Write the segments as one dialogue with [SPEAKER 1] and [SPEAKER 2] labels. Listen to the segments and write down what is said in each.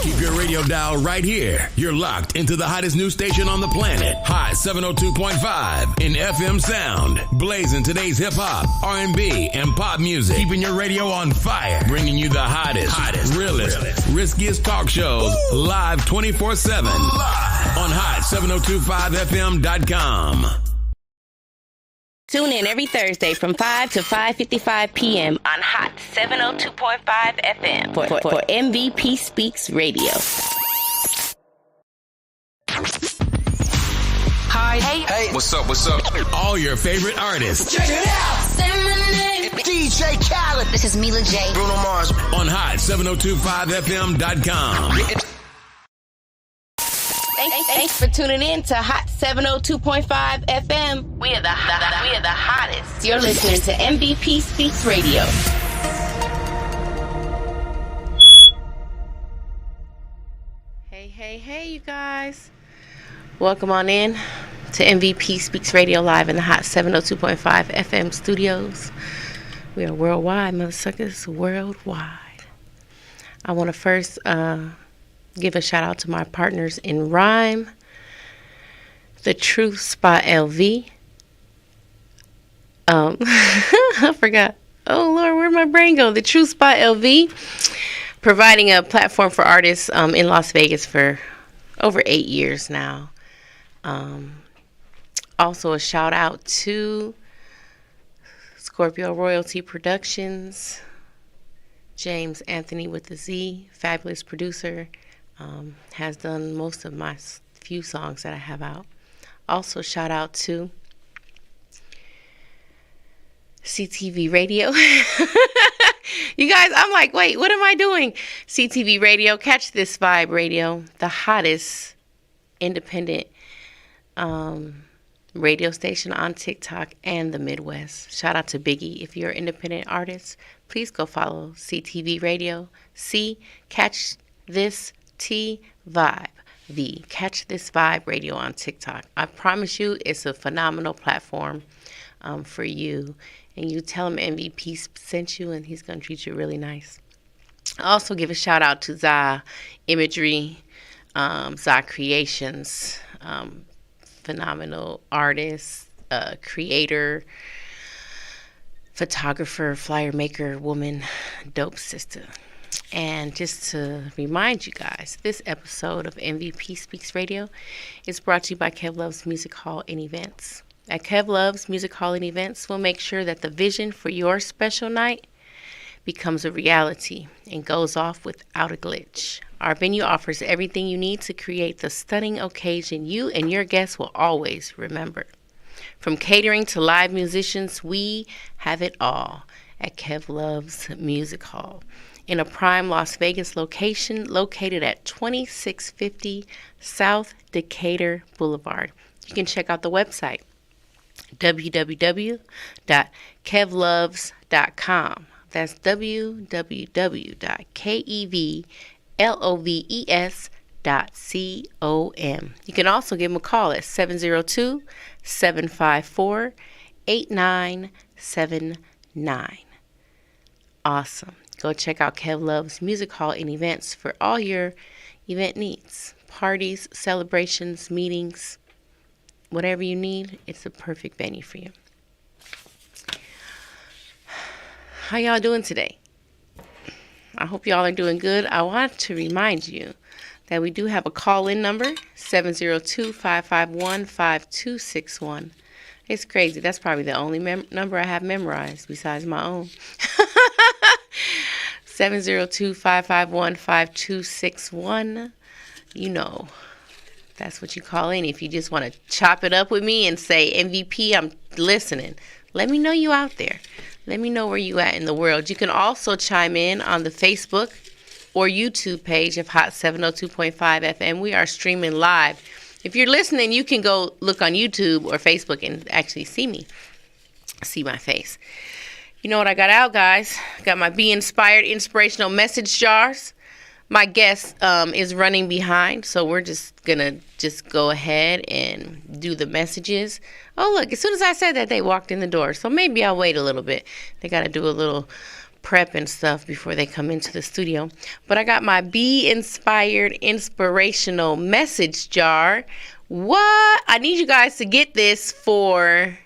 [SPEAKER 1] Keep your radio dial right here. You're locked into the hottest news station on the planet. Hot 702.5 in FM sound. Blazing today's hip-hop, R&B, and pop music. Keeping your radio on fire. Bringing you the hottest, realest, riskiest talk shows live 24/7 on hot7025fm.com.
[SPEAKER 2] Tune in every Thursday from 5 to 5:55 p.m. on Hot 702.5 FM for MVP Speaks Radio.
[SPEAKER 3] Hi. Hey. What's up?
[SPEAKER 1] All your favorite artists.
[SPEAKER 3] Check it out.
[SPEAKER 4] Say my name.
[SPEAKER 3] DJ Khaled.
[SPEAKER 4] This is Mila J.
[SPEAKER 3] Bruno Mars.
[SPEAKER 1] On hot7025fm.com.
[SPEAKER 2] Thanks for tuning in to Hot 702.5 FM. We are the hottest. You're listening to MVP Speaks Radio. Hey, you guys. Welcome on in to MVP Speaks Radio live in the Hot 702.5 FM studios. We are worldwide, mother suckers, worldwide. I want to first give a shout out to my partners in rhyme, The Truth Spot LV. I forgot. Oh Lord, where'd my brain go? The Truth Spot LV, providing a platform for artists in Las Vegas for over 8 years now. Also a shout out to Scorpio Royalty Productions, James Anthony with the Z, fabulous producer. Has done most of my few songs that I have out. Also, shout out to CTV Radio. You guys, I'm like, wait, what am I doing? CTV Radio, Catch This Vibe Radio, the hottest independent radio station on TikTok and the Midwest. Shout out to Biggie. If you're an independent artist, please go follow CTV Radio. Catch This Vibe. Catch This Vibe Radio on TikTok. I promise you it's a phenomenal platform for you. And you tell him MVP sent you and he's going to treat you really nice. I also give a shout out to Za Imagery, Za Creations, phenomenal artist, creator, photographer, flyer maker, woman, dope sister. And just to remind you guys, this episode of MVP Speaks Radio is brought to you by Kev Loves Music Hall and Events. At Kev Loves Music Hall and Events, we'll make sure that the vision for your special night becomes a reality and goes off without a glitch. Our venue offers everything you need to create the stunning occasion you and your guests will always remember. From catering to live musicians, we have it all at Kev Loves Music Hall. In a prime Las Vegas location located at 2650 South Decatur Boulevard. You can check out the website, www.kevloves.com. That's www.kevloves.com. You can also give them a call at 702-754-8979. Awesome. Go check out Kev Loves Music Hall and Events for all your event needs. Parties, celebrations, meetings, whatever you need, it's the perfect venue for you. How y'all doing today? I hope y'all are doing good. I want to remind you that we do have a call-in number, 702-551-5261. It's crazy. That's probably the only number I have memorized besides my own. 702-551-5261. You know, that's what you call in. If you just want to chop it up with me and say, MVP, I'm listening. Let me know you out there. Let me know where you at in the world. You can also chime in on the Facebook or YouTube page of Hot 702.5 FM. We are streaming live. If you're listening, you can go look on YouTube or Facebook and actually see me. See my face. You know what I got out, guys? I got my Be Inspired inspirational message jars. My guest is running behind, so we're just going to go ahead and do the messages. Oh, look, as soon as I said that, they walked in the door, so maybe I'll wait a little bit. They got to do a little prep and stuff before they come into the studio. But I got my Be Inspired Inspirational Message Jar. What? I need you guys to get this for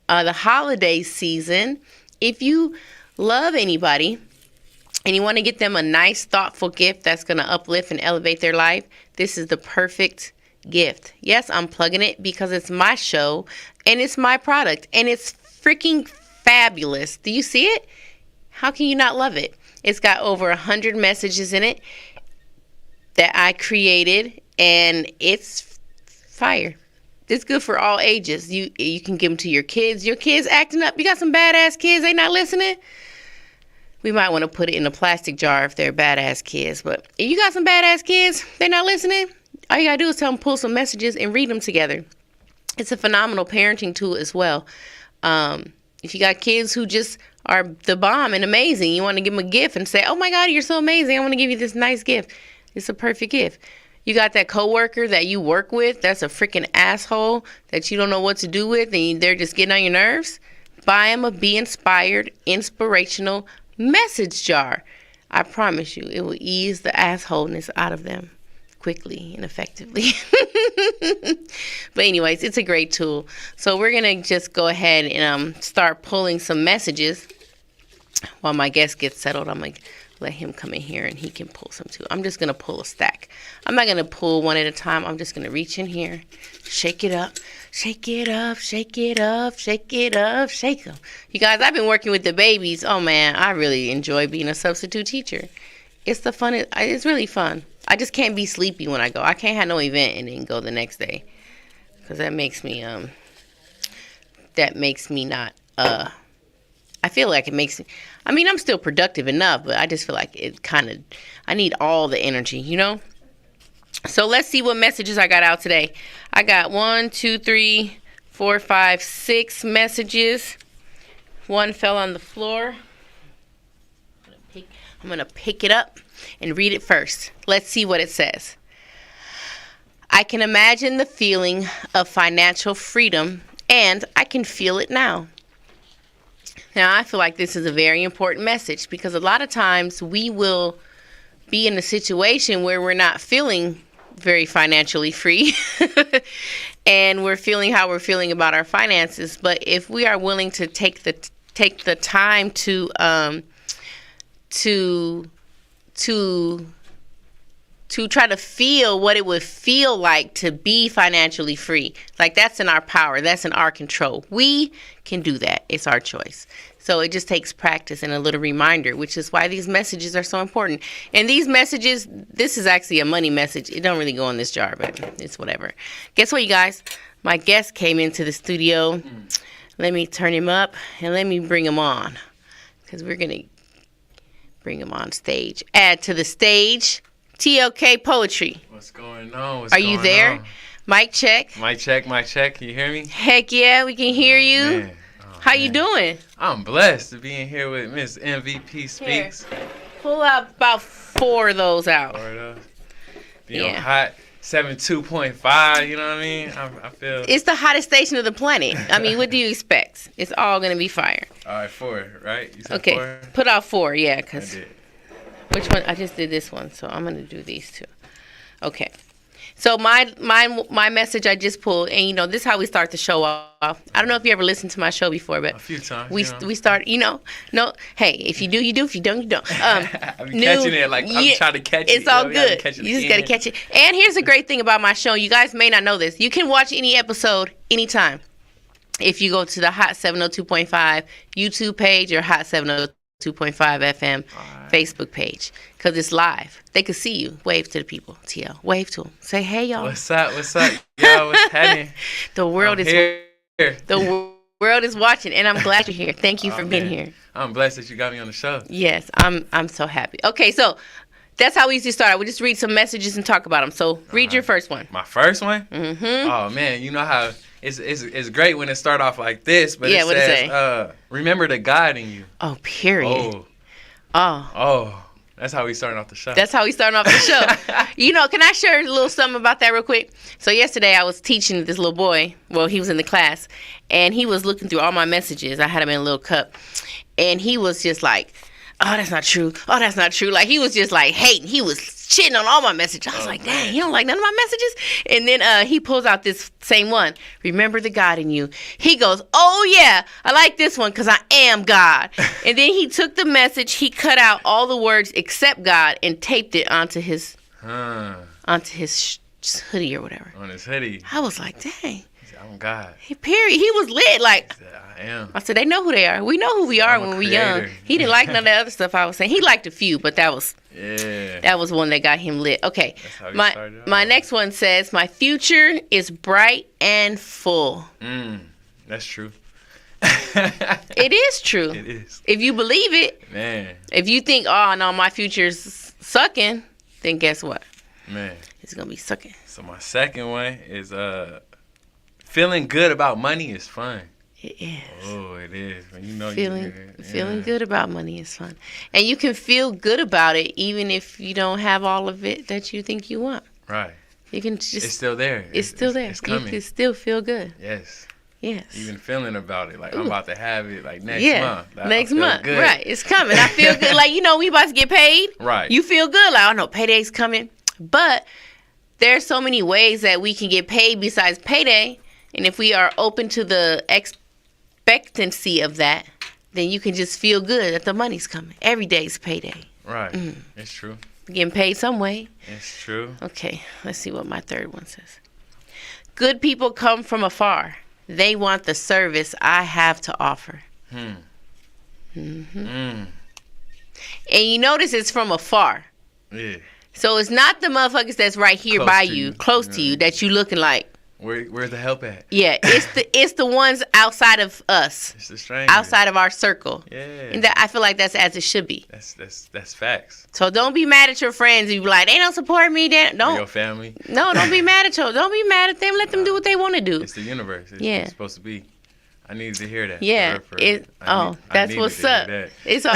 [SPEAKER 2] the holiday season. If you love anybody and you want to get them a nice, thoughtful gift that's going to uplift and elevate their life, this is the perfect gift. Yes, I'm plugging it because it's my show and it's my product and it's freaking fabulous. Do you see it? How can you not love it? It's got over 100 messages in it that I created, and it's fire. It's good for all ages. You can give them to your kids. Your kids acting up. You got some badass kids. They not listening. We might want to put it in a plastic jar if they're badass kids. But if you got some badass kids, they're not listening. All you got to do is tell them pull some messages and read them together. It's a phenomenal parenting tool as well. If you got kids who just are the bomb and amazing, you want to give them a gift and say, oh my God, you're so amazing. I want to give you this nice gift. It's a perfect gift. You got that coworker that you work with that's a freaking asshole that you don't know what to do with and they're just getting on your nerves. Buy them a Be Inspired Inspirational Message Jar. I promise you, it will ease the assholeness out of them quickly and effectively. But anyways, it's a great tool. So we're going to just go ahead and start pulling some messages. While my guest gets settled, I'm going to let him come in here and he can pull some too. I'm just going to pull a stack. I'm not going to pull one at a time. I'm just going to reach in here, shake it up, shake it up, shake it up, shake it up, shake them. You guys, I've been working with the babies. Oh man, I really enjoy being a substitute teacher. It's the fun. It's really fun. I just can't be sleepy when I go. I can't have no event and then go the next day, because that makes me not. I feel like it makes me. I mean, I'm still productive enough, but I just feel like it kind of. I need all the energy, you know. So let's see what messages I got out today. I got 1, 2, 3, 4, 5, 6 messages. One fell on the floor. I'm going to pick it up and read it first. Let's see what it says. I can imagine the feeling of financial freedom, and I can feel it now. Now, I feel like this is a very important message because a lot of times we will be in a situation where we're not feeling very financially free and we're feeling how we're feeling about our finances. But if we are willing to take the time to try to feel what it would feel like to be financially free. Like, that's in our power. That's in our control. We can do that. It's our choice. So it just takes practice and a little reminder, which is why these messages are so important. And these messages, this is actually a money message. It don't really go in this jar, but it's whatever. Guess what, you guys? My guest came into the studio. Let me turn him up and let me bring him on, because we're going to bring him on stage. Add to the stage, TLK Poetry.
[SPEAKER 5] What's going on?
[SPEAKER 2] Are you there?
[SPEAKER 5] On?
[SPEAKER 2] Mic check.
[SPEAKER 5] Mic check, mic check. Can you hear me?
[SPEAKER 2] Heck yeah, we can hear you.
[SPEAKER 5] Man.
[SPEAKER 2] How you doing?
[SPEAKER 5] I'm blessed to be in here with Miss MVP Speaks.
[SPEAKER 2] Here. Pull out about 4 of those out.
[SPEAKER 5] 4 of those. Be on hot 72.5, you know what I mean? I feel...
[SPEAKER 2] It's the hottest station of the planet. I mean, what do you expect? It's all going to be fire.
[SPEAKER 5] All right, 4, right? You said
[SPEAKER 2] okay,
[SPEAKER 5] 4?
[SPEAKER 2] Put out 4, yeah. Because which one? I just did this one, so I'm going to do these 2. Okay. So my message I just pulled, and this is how we start the show off. I don't know if you ever listened to my show before, but
[SPEAKER 5] a few times.
[SPEAKER 2] We start, no. Hey, if you do, you do. If you don't, you don't.
[SPEAKER 5] I'm catching it like I'm trying to catch it.
[SPEAKER 2] It's all good. You just gotta catch it. And here's the great thing about my show. You guys may not know this. You can watch any episode anytime if you go to the Hot 702.5 YouTube page or Hot 702.5 FM Facebook page, because it's live. They can see you. Wave to the people. TL, wave to them. Say, hey, y'all.
[SPEAKER 5] What's up? What's up? Yo, what's happening?
[SPEAKER 2] The world is here. The world is watching, and I'm glad you're here. Thank you for being here.
[SPEAKER 5] I'm blessed that you got me on the show.
[SPEAKER 2] Yes, I'm so happy. Okay, so that's how we usually start. We just read some messages and talk about them. So read your first one.
[SPEAKER 5] My first one?
[SPEAKER 2] Mm-hmm.
[SPEAKER 5] Oh, man, you know how it's great when it start off like this, but
[SPEAKER 2] yeah,
[SPEAKER 5] it says, remember the God in you.
[SPEAKER 2] Oh, period.
[SPEAKER 5] Oh. That's how we starting off the show.
[SPEAKER 2] That's how we starting off the show. Can I share a little something about that real quick? So yesterday I was teaching this little boy. Well, he was in the class, and he was looking through all my messages. I had him in a little cup. and he was just like, oh, that's not true. Oh, that's not true. Like, he was just like hating. He was shitting on all my messages. I was like, dang, he don't like none of my messages. And then he pulls out this same one. Remember the God in you. He goes, oh, yeah, I like this one because I am God. And then he took the message. He cut out all the words except God and taped it onto his hoodie or whatever.
[SPEAKER 5] On his hoodie.
[SPEAKER 2] I was like, dang.
[SPEAKER 5] I'm God.
[SPEAKER 2] He was lit. Like,
[SPEAKER 5] I am.
[SPEAKER 2] I said, they know who they are. We know who we are when we're young. He didn't like none of the other stuff I was saying. He liked a few, but that was one that got him lit. Okay. My next one says, my future is bright and full.
[SPEAKER 5] That's true.
[SPEAKER 2] It is true.
[SPEAKER 5] It is.
[SPEAKER 2] If you believe it.
[SPEAKER 5] Man.
[SPEAKER 2] If you think, oh, no, my future's sucking, then guess what?
[SPEAKER 5] Man.
[SPEAKER 2] It's going to be sucking.
[SPEAKER 5] So my second one is feeling good about money is fun.
[SPEAKER 2] It is.
[SPEAKER 5] Oh, it is. When you know
[SPEAKER 2] feeling good about money is fun. And you can feel good about it even if you don't have all of it that you think you want.
[SPEAKER 5] Right.
[SPEAKER 2] You can just
[SPEAKER 5] it's still there.
[SPEAKER 2] It's still there.
[SPEAKER 5] It's coming.
[SPEAKER 2] You can still feel good.
[SPEAKER 5] Yes.
[SPEAKER 2] Yes.
[SPEAKER 5] Even feeling about it. Like, I'm about to have it like next month. Like,
[SPEAKER 2] next month.
[SPEAKER 5] Good.
[SPEAKER 2] Right. It's coming. I feel good. Like, we about to get paid.
[SPEAKER 5] Right.
[SPEAKER 2] You feel good. Like, I know payday's coming. But there's so many ways that we can get paid besides payday. And if we are open to the expectancy of that, then you can just feel good that the money's coming. Every day's payday.
[SPEAKER 5] Right. It's true.
[SPEAKER 2] Getting paid some way.
[SPEAKER 5] It's true.
[SPEAKER 2] Okay. Let's see what my third one says. Good people come from afar. They want the service I have to offer. And you notice it's from afar.
[SPEAKER 5] Yeah.
[SPEAKER 2] So it's not the motherfuckers that's right here
[SPEAKER 5] Close
[SPEAKER 2] by
[SPEAKER 5] to
[SPEAKER 2] you,
[SPEAKER 5] you.
[SPEAKER 2] close to you, that you looking like.
[SPEAKER 5] Where's the help at?
[SPEAKER 2] Yeah, it's the ones outside of us.
[SPEAKER 5] It's the strangers.
[SPEAKER 2] Outside of our circle.
[SPEAKER 5] Yeah.
[SPEAKER 2] And I feel like that's as it should be.
[SPEAKER 5] That's facts.
[SPEAKER 2] So don't be mad at your friends. You be like, they don't support me. Don't.
[SPEAKER 5] Your family.
[SPEAKER 2] No, don't be mad at them. Don't be mad at them. Let them do what they want to do.
[SPEAKER 5] It's the universe. It's supposed to be. I needed to hear that.
[SPEAKER 2] Yeah. That's what's up. It's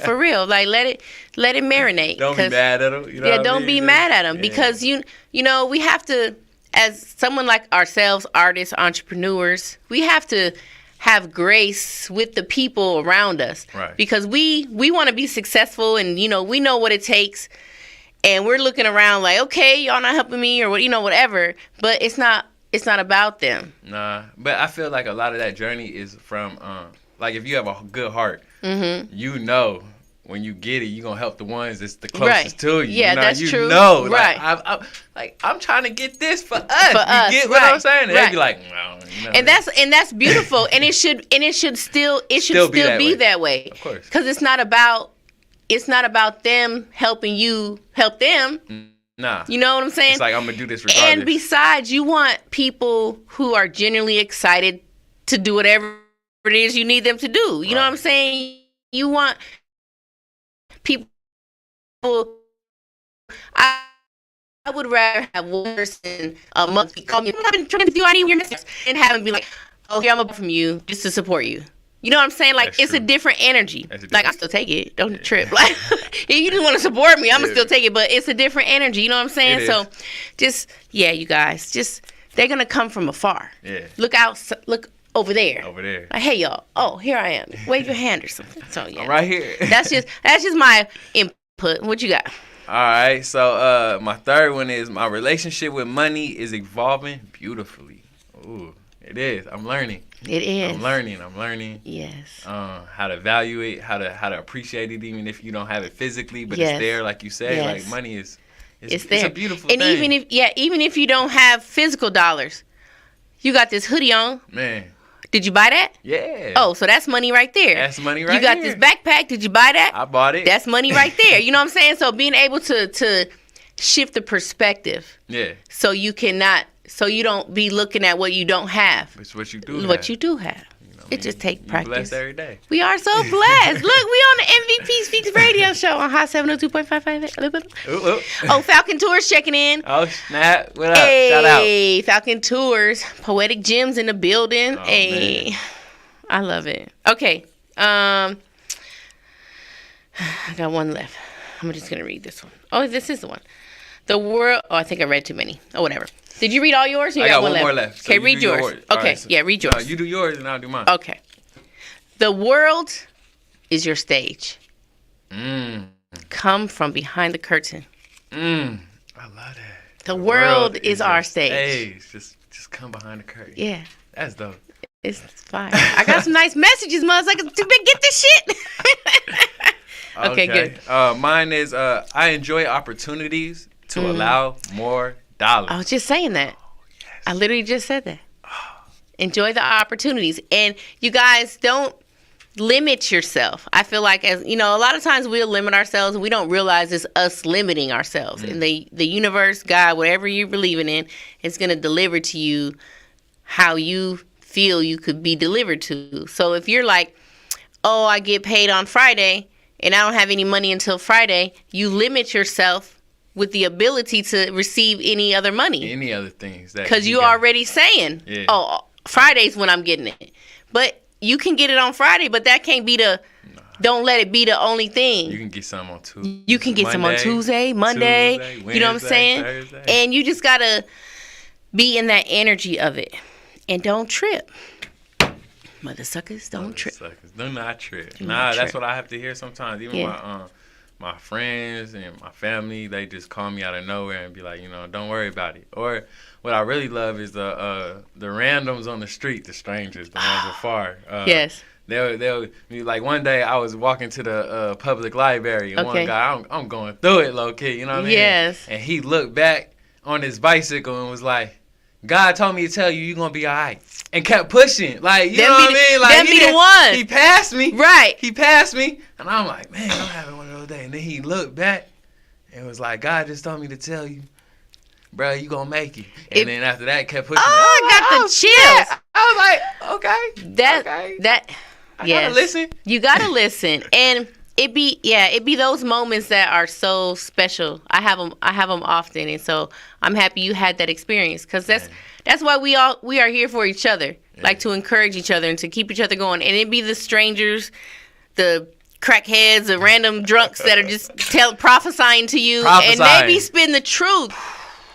[SPEAKER 2] for real. Like let it marinate.
[SPEAKER 5] Don't be mad at them.
[SPEAKER 2] Don't be mad at them because you know we have to, as someone like ourselves, artists, entrepreneurs, we have to have grace with the people around us.
[SPEAKER 5] Right.
[SPEAKER 2] Because we want to be successful, and we know what it takes, and we're looking around like, okay, y'all not helping me or whatever, but it's not about them.
[SPEAKER 5] Nah, but I feel like a lot of that journey is from like if you have a good heart, when you get it, you're going to help the ones that's the closest to you.
[SPEAKER 2] Yeah, that's true.
[SPEAKER 5] Right. I'm trying to get this for us. You get what I'm saying? And they'd be like, no.
[SPEAKER 2] And that's beautiful. And it should still be that way.
[SPEAKER 5] Of course.
[SPEAKER 2] Because it's not about them helping you help them.
[SPEAKER 5] Nah.
[SPEAKER 2] You know what I'm saying?
[SPEAKER 5] It's like, I'm going to do this regardless.
[SPEAKER 2] And besides, you want people who are genuinely excited to do whatever it is you need them to do. You know what I'm saying? You want people. I would rather have one person a month call me, I've been trying to do I need your message, and have them be like, oh, here I'm up from you just to support you. You know what I'm saying? Like,
[SPEAKER 5] That's
[SPEAKER 2] it's
[SPEAKER 5] true.
[SPEAKER 2] a different energy. Like, I still take it. Don't trip. Like, if you just want to support me, I'm going to still take it. But it's a different energy. You know what I'm saying? So, you guys, they're going to come from afar.
[SPEAKER 5] Yeah.
[SPEAKER 2] Look over there.
[SPEAKER 5] Over there.
[SPEAKER 2] Like, hey, y'all. Oh, here I am. Wave your hand or something. So, yeah.
[SPEAKER 5] I'm right here.
[SPEAKER 2] That's just my input. What you got?
[SPEAKER 5] All right. So, my third one is my relationship with money is evolving beautifully. Ooh, it is. I'm learning.
[SPEAKER 2] It is.
[SPEAKER 5] I'm learning.
[SPEAKER 2] Yes.
[SPEAKER 5] How to value it, how to appreciate it, even if you don't have it physically, but it's there, like you say.
[SPEAKER 2] Yes.
[SPEAKER 5] Like money is,
[SPEAKER 2] it's
[SPEAKER 5] there.
[SPEAKER 2] It's
[SPEAKER 5] a beautiful
[SPEAKER 2] and
[SPEAKER 5] thing.
[SPEAKER 2] even if you don't have physical dollars, you got this hoodie on.
[SPEAKER 5] Man.
[SPEAKER 2] Did you buy that?
[SPEAKER 5] Yeah.
[SPEAKER 2] Oh, so that's money right there.
[SPEAKER 5] That's money right
[SPEAKER 2] there. You got
[SPEAKER 5] here.
[SPEAKER 2] this backpack. Did you buy that?
[SPEAKER 5] I bought it.
[SPEAKER 2] That's money right there. You know what I'm saying? So being able to shift the perspective.
[SPEAKER 5] Yeah.
[SPEAKER 2] So you don't be looking at what you don't have.
[SPEAKER 5] It's what you do.
[SPEAKER 2] What you do have. It just takes practice.
[SPEAKER 5] Blessed every day.
[SPEAKER 2] We are so blessed. Look, we on the MVP Speaks radio show on Hot 702.55. Oh, Falcon Tours checking in.
[SPEAKER 5] Oh, snap. What up?
[SPEAKER 2] Hey,
[SPEAKER 5] shout out.
[SPEAKER 2] Falcon Tours. Poetic Gems in the building.
[SPEAKER 5] Oh,
[SPEAKER 2] hey.
[SPEAKER 5] Man.
[SPEAKER 2] I love it. Okay. I got one left. I'm just going to read this one. Oh, this is the one. The world. Oh, I think I read too many. Oh, whatever. Did you read all yours? Or you
[SPEAKER 5] I got
[SPEAKER 2] one
[SPEAKER 5] more left.
[SPEAKER 2] Okay, read yours. Okay,
[SPEAKER 5] right,
[SPEAKER 2] read yours.
[SPEAKER 5] No, you do yours and I'll do mine.
[SPEAKER 2] Okay. The world is your stage. Come from behind the curtain.
[SPEAKER 5] I love that.
[SPEAKER 2] The world is our stage.
[SPEAKER 5] Just come behind the curtain.
[SPEAKER 2] Yeah.
[SPEAKER 5] That's dope.
[SPEAKER 2] It's fire. I got some nice messages, motherfuckers. Get this shit. Okay, good.
[SPEAKER 5] Mine is I enjoy opportunities to allow more dollars.
[SPEAKER 2] I was just saying that. Yes. I literally just said that. Enjoy the opportunities. And you guys, don't limit yourself. I feel like, as you know, a lot of times we'll limit ourselves and we don't realize it's us limiting ourselves. And the universe, God, whatever you're believing in, is going to deliver to you how you feel you could be delivered to. So if you're like, oh, I get paid on Friday and I don't have any money until Friday, you limit yourself with the ability to receive any other money.
[SPEAKER 5] Any other things.
[SPEAKER 2] Because you already saying, oh, Friday's when I'm getting it. But you can get it on Friday, but that can't be don't let it be the only thing.
[SPEAKER 5] You can get some on Tuesday.
[SPEAKER 2] You can get some on Tuesday, Monday, Wednesday, you know what I'm saying? Thursday. And you just got to be in that energy of it. And don't trip. Mother suckers, don't trip.
[SPEAKER 5] Do not trip. That's what I have to hear sometimes. Even my friends and my family, they just call me out of nowhere and be like, don't worry about it. Or what I really love is the randoms on the street, the strangers, the ones afar.
[SPEAKER 2] Yes.
[SPEAKER 5] They'll be like, one day I was walking to the public library and one guy, I'm going through it low key, you know what I mean?
[SPEAKER 2] Yes.
[SPEAKER 5] And he looked back on his bicycle and was like, God told me to tell you you're going to be all right. And kept pushing. Like, you know what I mean? Like,
[SPEAKER 2] that be the one.
[SPEAKER 5] He passed me.
[SPEAKER 2] Right.
[SPEAKER 5] He passed me. And I'm like, man, I'm having one of those days. And then he looked back and was like, God just told me to tell you, bro, you going to make it. And then after that, kept pushing.
[SPEAKER 2] Oh, I got the chills.
[SPEAKER 5] Yeah. I was like, okay. I gotta listen. You
[SPEAKER 2] gotta listen. And it be those moments that are so special. I have them often, and so I'm happy you had that experience, because that's why we are here for each other, like to encourage each other and to keep each other going. And it be the strangers, the crackheads, the random drunks that are just prophesying to you, and they be spitting the truth.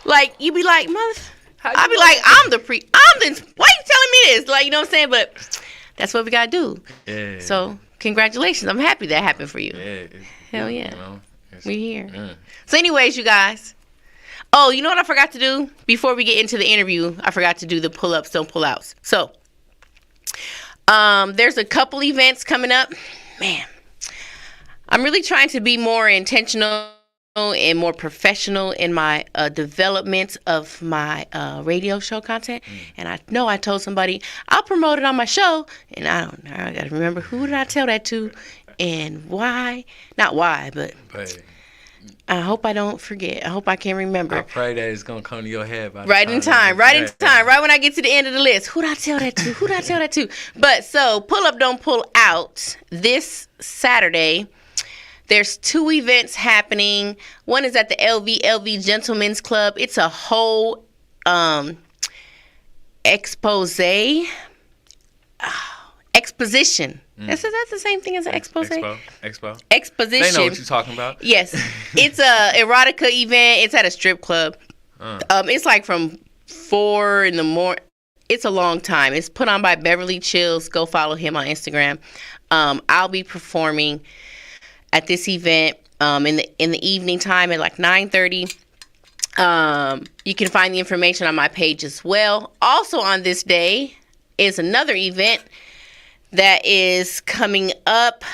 [SPEAKER 2] Like, you be like, mother, I be like, I'm the why you telling me this? Like, you know what I'm saying? But that's what we gotta do. Yeah. So congratulations. I'm happy that happened for you. Yeah. Hell yeah. We're here. Yeah. So anyways, you guys. Oh, you know what I forgot to do? Before we get into the interview, I forgot to do the pull-ups, don't pull outs. So there's a couple events coming up. Man, I'm really trying to be more intentional and more professional in my development of my radio show content. And I know I told somebody I'll promote it on my show, and I got to remember who did I tell that to and why. Not why, but I hope I don't forget. I hope I can remember.
[SPEAKER 5] I pray that it's going to come to your head by
[SPEAKER 2] right in time. Right when I get to the end of the list. Who did I tell that to? But so, pull up, don't pull out this Saturday. There's 2 events happening. One is at the LV Gentlemen's Club. It's a whole exposition. That's the same thing as an expose?
[SPEAKER 5] Expo.
[SPEAKER 2] Exposition.
[SPEAKER 5] They know what you're talking about.
[SPEAKER 2] Yes. It's a erotica event. It's at a strip club. It's like from 4 in the morning. It's a long time. It's put on by Beverly Chills. Go follow him on Instagram. I'll be performing at this event in the evening time at like 9:30. You can find the information on my page as well. Also on this day is another event that is coming up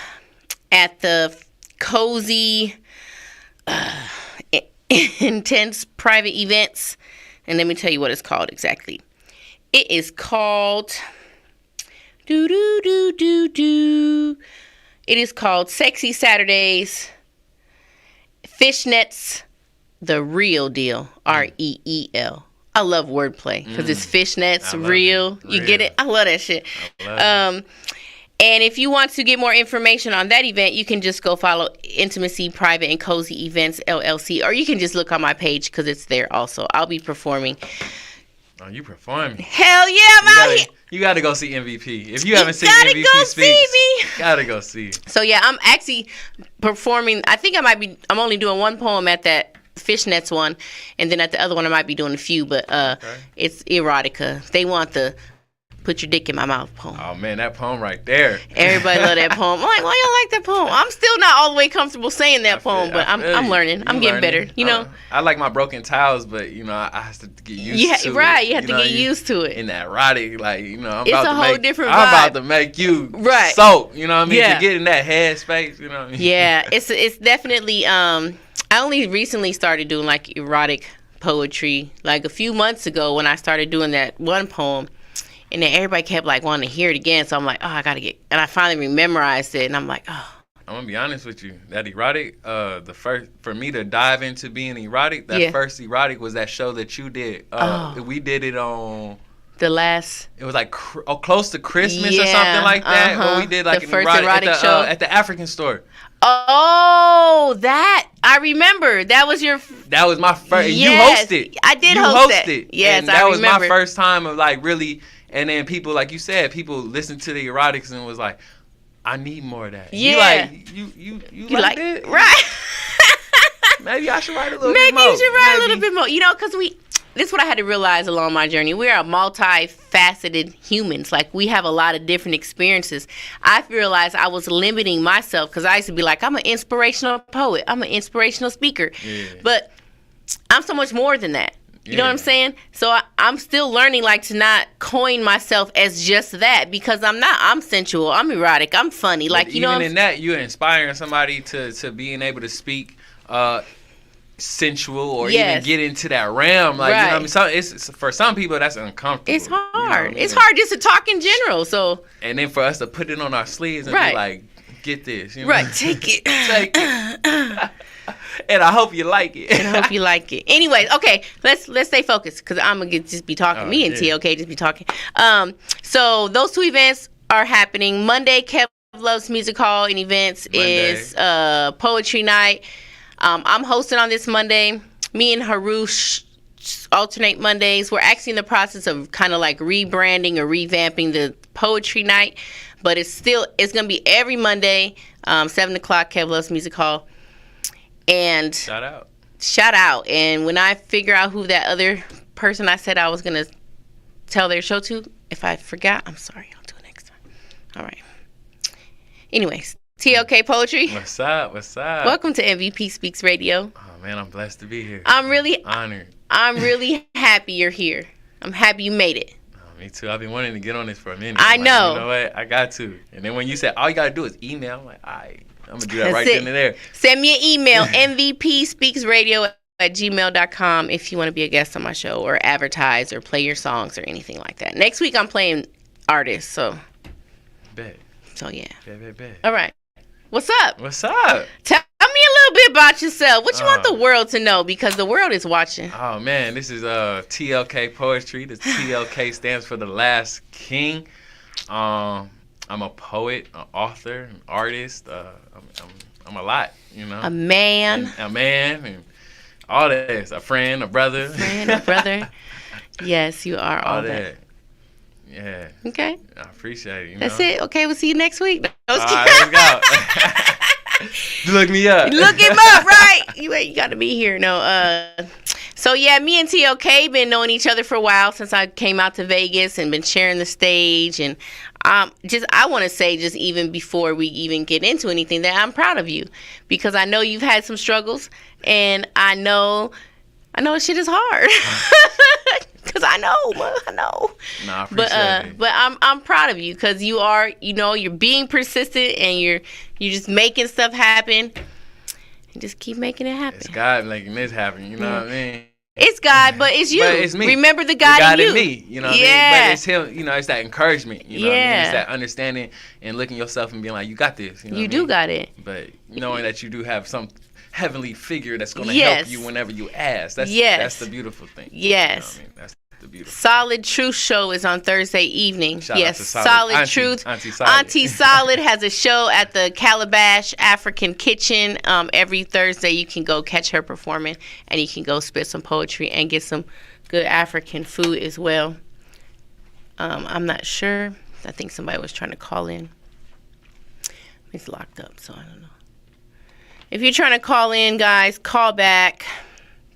[SPEAKER 2] at the Cozy Intense Private Events. And let me tell you what it's called exactly. It is called It is called Sexy Saturdays, Fishnets, The Real Deal, REEL. I love wordplay because it's fishnets, real. You get it? I love that shit. And if you want to get more information on that event, you can just go follow Intimacy Private and Cozy Events LLC, or you can just look on my page because it's there also. I'll be performing.
[SPEAKER 5] Oh, you performing?
[SPEAKER 2] Hell yeah, I'm out here.
[SPEAKER 5] You got to go see MVP. If you haven't seen MVP Speaks, got to go see it. So yeah, I'm actually performing. I think I'm only doing 1 poem at that Fishnets one, and then at the other one I might be doing a few, but it's erotica. They want the
[SPEAKER 2] Put Your Dick in My Mouth poem.
[SPEAKER 5] Oh, man, that poem right there.
[SPEAKER 2] Everybody love that poem. I'm like, why you like that poem? I'm still not all the way comfortable saying that poem, but I'm learning. I'm getting better, you know.
[SPEAKER 5] I like my broken tiles, but, you know, I have to get used to it.
[SPEAKER 2] Right, you have to get used to it.
[SPEAKER 5] In that erotic, like, you know,
[SPEAKER 2] it's a whole different vibe.
[SPEAKER 5] I'm about to make you soak, you know what I mean? To get in that head space, you know what I mean?
[SPEAKER 2] Yeah, it's definitely, I only recently started doing, like, erotic poetry, like, a few months ago when I started doing that one poem. And then everybody kept, like, wanting to hear it again. So I'm like, oh, I got to get... And I finally memorized it. And I'm like, oh.
[SPEAKER 5] I'm going to be honest with you. That erotic, the first... For me to dive into being erotic, that first erotic was that show that you did. We did it on...
[SPEAKER 2] The last...
[SPEAKER 5] It was like close to Christmas or something like that. Where we did like
[SPEAKER 2] the first erotic show.
[SPEAKER 5] At the African store.
[SPEAKER 2] Oh, that... I remember. That was your...
[SPEAKER 5] That was my first...
[SPEAKER 2] Yes,
[SPEAKER 5] you hosted.
[SPEAKER 2] I did host that. Yes,
[SPEAKER 5] and
[SPEAKER 2] I remember.
[SPEAKER 5] That was my first time of, like, really... And then people, like you said, people listened to the erotics and was like, I need more of that.
[SPEAKER 2] Yeah.
[SPEAKER 5] You like it?
[SPEAKER 2] Right.
[SPEAKER 5] Maybe I should write a little bit more.
[SPEAKER 2] Maybe you should write a little bit more. You know, because this is what I had to realize along my journey. We are multifaceted humans. Like, we have a lot of different experiences. I realized I was limiting myself because I used to be like, I'm an inspirational poet. I'm an inspirational speaker. Yeah. But I'm so much more than that. You know what I'm saying? So I'm still learning, like, to not coin myself as just that, because I'm not. I'm sensual. I'm erotic. I'm funny. Like, you know,
[SPEAKER 5] even in that, you're inspiring somebody to being able to speak sensual or even get into that realm. Like, you know what I mean? So for some people, that's uncomfortable.
[SPEAKER 2] It's hard.
[SPEAKER 5] You know what I mean?
[SPEAKER 2] It's hard just to talk in general. So.
[SPEAKER 5] And then for us to put it on our sleeves and be like, get this. You know?
[SPEAKER 2] Right. Take it.
[SPEAKER 5] Take it. And I hope you like it.
[SPEAKER 2] Anyways, okay, let's stay focused because I'm gonna just be talking. Me and TLK just be talking. So those two events are happening Monday. Kev Loves Music Hall and Events is poetry night. I'm hosting on this Monday. Me and Harush alternate Mondays. We're actually in the process of kind of like rebranding or revamping the poetry night, but it's gonna be every Monday, 7:00 Kev Loves Music Hall. And
[SPEAKER 5] shout out. And
[SPEAKER 2] when I figure out who that other person I said I was going to tell their show to, if I forgot, I'm sorry. I'll do it next time. All right. Anyways, TLK Poetry.
[SPEAKER 5] What's up?
[SPEAKER 2] Welcome to MVP Speaks Radio.
[SPEAKER 5] Oh, man, I'm blessed to be here.
[SPEAKER 2] I'm really
[SPEAKER 5] honored.
[SPEAKER 2] I'm really happy you're here. I'm happy you made it.
[SPEAKER 5] Oh, me too. I've been wanting to get on this for a minute.
[SPEAKER 2] I know.
[SPEAKER 5] You know what? I got to. And then when you said all you got to do is email, I'm like, all right. I'm going to do that right then and there.
[SPEAKER 2] Send me an email, mvpspeaksradio@gmail.com if you want to be a guest on my show or advertise or play your songs or anything like that. Next week, I'm playing artists, so.
[SPEAKER 5] Bet.
[SPEAKER 2] So, yeah.
[SPEAKER 5] Bet.
[SPEAKER 2] All right. What's up?
[SPEAKER 5] What's up?
[SPEAKER 2] Tell me a little bit about yourself. What you want the world to know? Because the world is watching.
[SPEAKER 5] Oh, man. This is TLK Poetry. The TLK stands for The Last King. I'm a poet, an author, an artist. I'm a lot, you know.
[SPEAKER 2] A man,
[SPEAKER 5] and all that. A friend, a brother. Yes, you are all that. Yeah. Okay. I appreciate it.
[SPEAKER 2] That's it. Okay, we'll see you next week.
[SPEAKER 5] All right, let's go. Look me up.
[SPEAKER 2] Look him up, right? You got to be here. No. So yeah, me and TLK been knowing each other for a while since I came out to Vegas and been sharing the stage. And I want to say, just even before we even get into anything, that I'm proud of you because I know you've had some struggles, and I know shit is hard. Cause I know.
[SPEAKER 5] No, I appreciate it.
[SPEAKER 2] But I'm proud of you because you are, you're being persistent and you're just making stuff happen. And just keep making it happen.
[SPEAKER 5] It's God making this happen. You know what I mean?
[SPEAKER 2] It's God, but it's you.
[SPEAKER 5] But it's me.
[SPEAKER 2] Remember the God in you.
[SPEAKER 5] In me. You know what I mean? But it's him. It's that encouragement. You know what I mean? It's that understanding and looking yourself and being like, you got this. You
[SPEAKER 2] do got it.
[SPEAKER 5] But knowing that you do have some heavenly figure that's going to help you whenever you ask. That's the beautiful thing.
[SPEAKER 2] Yes.
[SPEAKER 5] You know what I mean? That's the beautiful
[SPEAKER 2] Solid Truth show is on Thursday evening.
[SPEAKER 5] Shout out to
[SPEAKER 2] Solid Truth. Auntie Solid has a show at the Calabash African Kitchen every Thursday. You can go catch her performing, and you can go spit some poetry and get some good African food as well. I'm not sure. I think somebody was trying to call in. It's locked up, so I don't know. If you're trying to call in, guys, call back.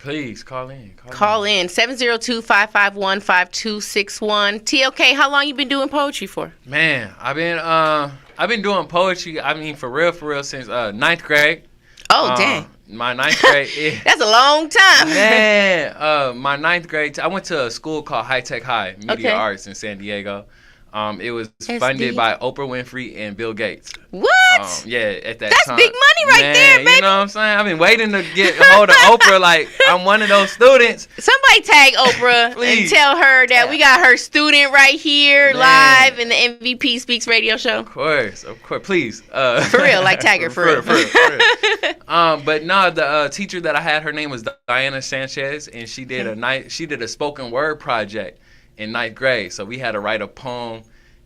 [SPEAKER 5] Please call in.
[SPEAKER 2] Call in 702-551-5261. TLK, how long you been doing poetry for?
[SPEAKER 5] Man, I've been doing poetry. I mean, for real, since ninth grade.
[SPEAKER 2] Oh, dang.
[SPEAKER 5] My ninth grade.
[SPEAKER 2] That's a long time.
[SPEAKER 5] Man, my ninth grade. I went to a school called High Tech High, Media Arts in San Diego. It was funded by Oprah Winfrey and Bill Gates.
[SPEAKER 2] What?
[SPEAKER 5] Yeah, at that
[SPEAKER 2] That's
[SPEAKER 5] time.
[SPEAKER 2] Big money right there, baby.
[SPEAKER 5] You know what I'm saying? I've been waiting to get a hold of Oprah. Like, I'm one of those students.
[SPEAKER 2] Somebody tag Oprah and tell her that we got her student right here live in the MVP Speaks radio show.
[SPEAKER 5] Of course. Please.
[SPEAKER 2] For real, like tag her for real.
[SPEAKER 5] But no, the teacher that I had, her name was Diana Sanchez, and she did a spoken word project in ninth grade. So we had to write a poem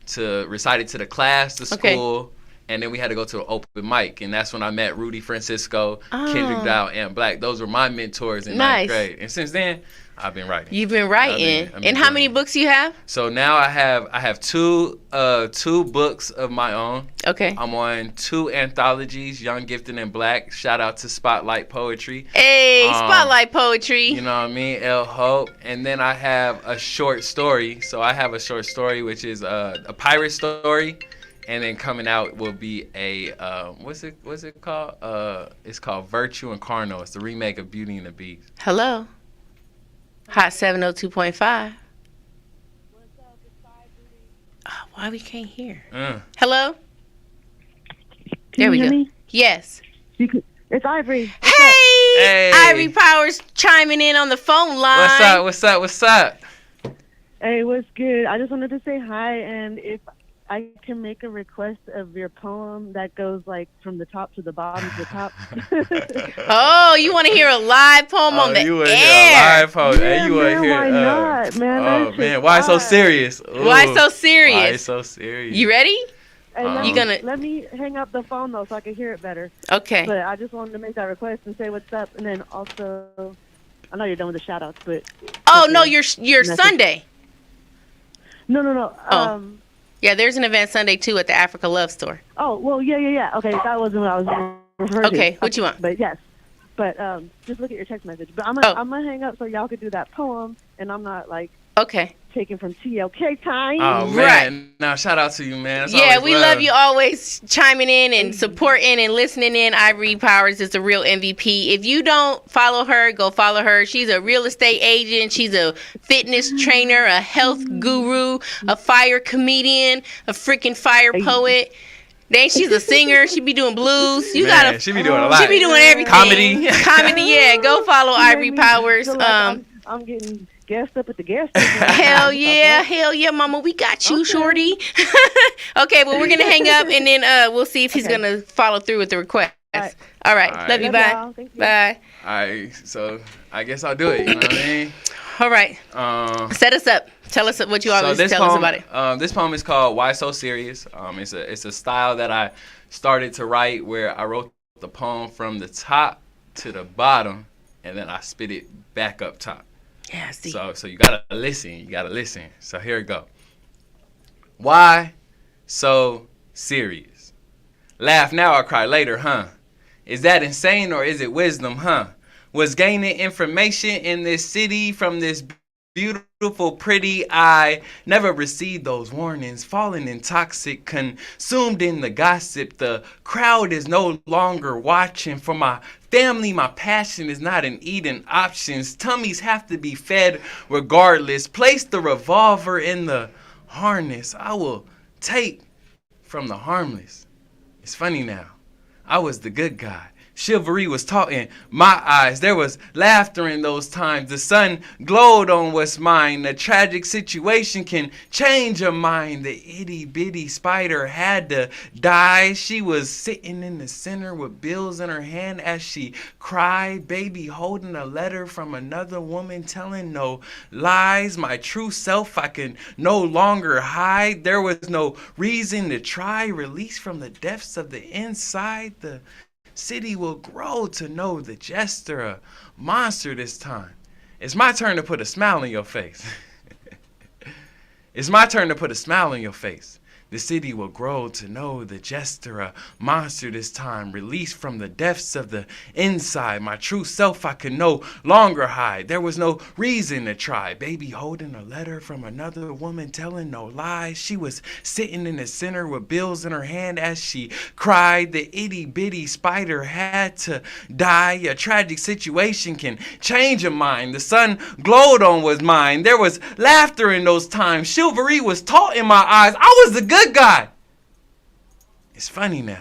[SPEAKER 5] to recite it to the class, the school, and then we had to go to an open mic. And that's when I met Rudy Francisco, Kendrick Dow, and Black. Those were my mentors in ninth grade. And since then, I've been writing.
[SPEAKER 2] You've been writing. And how many books you have?
[SPEAKER 5] So now I have two books of my own.
[SPEAKER 2] Okay.
[SPEAKER 5] I'm on 2 anthologies, Young, Gifted, and Black. Shout out to Spotlight Poetry.
[SPEAKER 2] Hey, Spotlight Poetry.
[SPEAKER 5] You know what I mean? El Hope. And then I have a short story. So I have a short story, which is a pirate story. And then coming out will be a what's it called? It's called Virtue Incarnate. It's the remake of Beauty and the Beast.
[SPEAKER 2] Hello. Hot 702.5. Oh, why we can't hear? Hello? There we go. Me? Yes.
[SPEAKER 6] It's Ivory.
[SPEAKER 2] Hey! Ivory Powers chiming in on the phone line.
[SPEAKER 5] What's up?
[SPEAKER 6] Hey, what's good? I just wanted to say hi, and if I can make a request of your poem that goes like from the top to the bottom to the top.
[SPEAKER 2] Oh, you want to hear a live poem on the air? You want to hear a live
[SPEAKER 5] poem?
[SPEAKER 6] Yeah, why not, man?
[SPEAKER 5] Oh, man. Why so serious? Ooh.
[SPEAKER 2] Why so serious?
[SPEAKER 5] Why so serious?
[SPEAKER 2] You ready?
[SPEAKER 6] Hey, let me hang up the phone, though, so I can hear it better.
[SPEAKER 2] Okay.
[SPEAKER 6] But I just wanted to make that request and say what's up. And then also, I know you're done with the shout-outs, but...
[SPEAKER 2] Oh, no, you're Sunday.
[SPEAKER 6] No.
[SPEAKER 2] Oh. Yeah, there's an event Sunday, too, at the Africa Love Store.
[SPEAKER 6] Oh, well, yeah. Okay, that wasn't what I was referring to.
[SPEAKER 2] Okay, what you want?
[SPEAKER 6] But, yes. But just look at your text message. But I'm gonna hang up so y'all could do that poem, and I'm not, like...
[SPEAKER 2] Okay.
[SPEAKER 6] Taken from TLK time.
[SPEAKER 5] Oh, man. Right. Now, shout out to you, man.
[SPEAKER 2] That's we love you always chiming in and supporting and listening in. Ivory Powers is the real MVP. If you don't follow her, go follow her. She's a real estate agent. She's a fitness trainer, a health guru, a fire comedian, a freaking fire poet. Then she's a singer. She be doing blues. She
[SPEAKER 5] be doing a lot.
[SPEAKER 2] She be doing everything. Comedy. Yeah, go follow Ivory Powers.
[SPEAKER 6] I'm getting gassed up at the gas station.
[SPEAKER 2] Hell yeah, mama. We got you, shorty. Okay, well, we're going to hang up, and then we'll see if he's going to follow through with the request. All right. Love you. Bye. Bye.
[SPEAKER 5] All right. So I guess I'll do it. You know what I mean?
[SPEAKER 2] All right. Set us up. Tell us what you always tell us about it.
[SPEAKER 5] This poem is called Why So Serious? It's a style that I started to write where I wrote the poem from the top to the bottom, and then I spit it back up top.
[SPEAKER 2] Yeah, see.
[SPEAKER 5] So you gotta listen. So here we go. Why so serious? Laugh now or cry later, huh? Is that insane or is it wisdom, huh? Was gaining information in this city from this beautiful, pretty eye. Never received those warnings. Falling in toxic, consumed in the gossip. The crowd is no longer watching. For my family, my passion is not an eating options. Tummies have to be fed regardless. Place the revolver in the harness. I will take from the harmless. It's funny now. I was the good guy. Chivalry was taught in my eyes. There was laughter in those times. The sun glowed on what's mine. A tragic situation can change a mind. The itty bitty spider had to die. She was sitting in the center with bills in her hand as she cried. Baby holding a letter from another woman telling no lies. My true self I can no longer hide. There was no reason to try. Released from the depths of the inside. The city will grow to know the jester, a monster this time. It's my turn to put a smile on your face. It's my turn to put a smile on your face. The city will grow to know the jester, a monster this time, released from the depths of the inside. My true self I could no longer hide. There was no reason to try. Baby holding a letter from another woman, telling no lies. She was sitting in the center with bills in her hand as she cried. The itty bitty spider had to die. A tragic situation can change a mind. The sun glowed on was mine. There was laughter in those times. Chivalry was taught in my eyes. I was the good guy. It's funny now.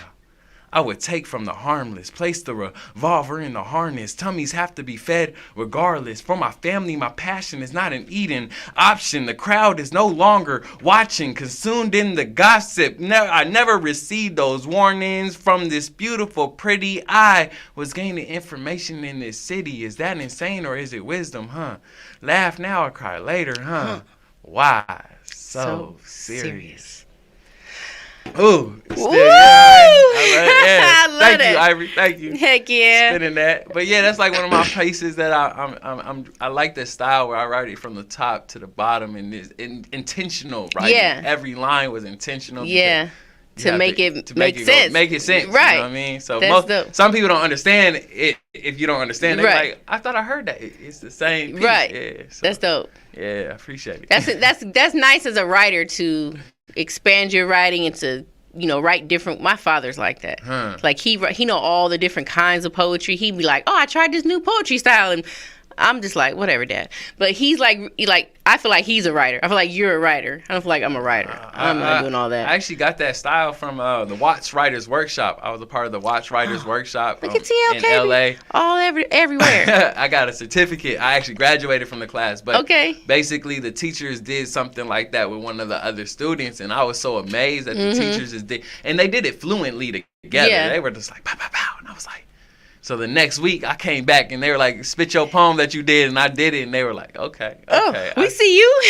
[SPEAKER 5] I would take from the harmless, place the revolver in the harness. Tummies have to be fed regardless. For my family, my passion is not an eating option. The crowd is no longer watching, consumed in the gossip. I never received those warnings from this beautiful, pretty. I was gaining information in this city. Is that insane or is it wisdom, huh? Laugh now or cry later, huh? Why? So serious. Ooh, still, I love it. Thank you, Ivory. Thank you.
[SPEAKER 2] Heck yeah.
[SPEAKER 5] Spinning that. But yeah, that's like one of my places that I like the style where I write it from the top to the bottom and this intentional writing.
[SPEAKER 2] Yeah.
[SPEAKER 5] Every line was intentional.
[SPEAKER 2] Yeah. To make it make sense.
[SPEAKER 5] Make it sense.
[SPEAKER 2] Right.
[SPEAKER 5] You know what I mean? So
[SPEAKER 2] Some
[SPEAKER 5] people don't understand it if you don't understand it.
[SPEAKER 2] Right.
[SPEAKER 5] Like, I thought I heard that. It's the same piece.
[SPEAKER 2] Right.
[SPEAKER 5] Yeah, so,
[SPEAKER 2] that's dope.
[SPEAKER 5] Yeah, I appreciate it.
[SPEAKER 2] That's nice as a writer to expand your writing and to, write different. My father's like that. Like he know all the different kinds of poetry. He'd be like, oh, I tried this new poetry style, and I'm just like, whatever, Dad. But he's like, I feel like he's a writer. I feel like you're a writer. I don't feel like I'm a writer. I'm not doing all that.
[SPEAKER 5] I actually got that style from the Watts Writers Workshop. I was a part of the Watts Writers Workshop
[SPEAKER 2] Look at TLK,
[SPEAKER 5] in LA.
[SPEAKER 2] Everywhere.
[SPEAKER 5] I got a certificate. I actually graduated from the class. But basically, the teachers did something like that with one of the other students, and I was so amazed that the teachers just did. And they did it fluently together.
[SPEAKER 2] Yeah.
[SPEAKER 5] They were just like, pow, pow, pow. And I was like, so the next week I came back and they were like, spit your poem that you did, and I did it, and they were like, okay.
[SPEAKER 2] We see you.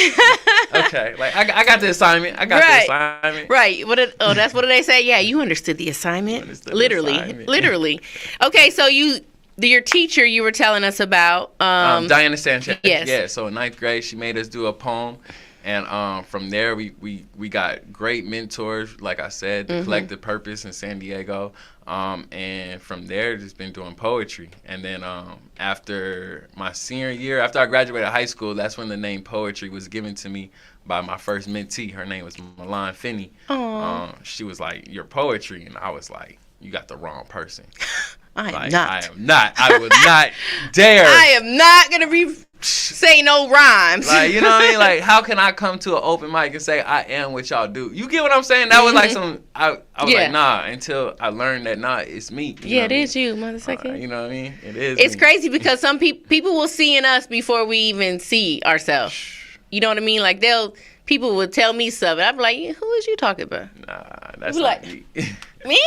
[SPEAKER 5] Okay, like I got the assignment. I got the assignment.
[SPEAKER 2] Right. That's what they say. Yeah, you understood the assignment. Literally. Okay, so your teacher you were telling us about.
[SPEAKER 5] Diana Sanchez.
[SPEAKER 2] Yes.
[SPEAKER 5] Yeah. So in 9th grade, she made us do a poem. And from there, we got great mentors, like I said, the Collective Purpose in San Diego. And from there, just been doing poetry. And then after my senior year, after I graduated high school, that's when the name Poetry was given to me by my first mentee. Her name was Milan Finney. She was like, "Your poetry," and I was like, "You got the wrong person."
[SPEAKER 2] I am not.
[SPEAKER 5] I would not dare.
[SPEAKER 2] I am not gonna say no rhymes.
[SPEAKER 5] Like, you know what I mean? Like, how can I come to an open mic and say I am what y'all do? You get what I'm saying? That was like I was like, nah, until I learned that it's me.
[SPEAKER 2] It is you, motherfucker.
[SPEAKER 5] You know what I mean? It is.
[SPEAKER 2] It's
[SPEAKER 5] me.
[SPEAKER 2] crazy because some people will see in us before we even see ourselves. You know what I mean? Like people will tell me something. I'll be like, who is you talking about?
[SPEAKER 5] Nah, that's not me.
[SPEAKER 2] Me?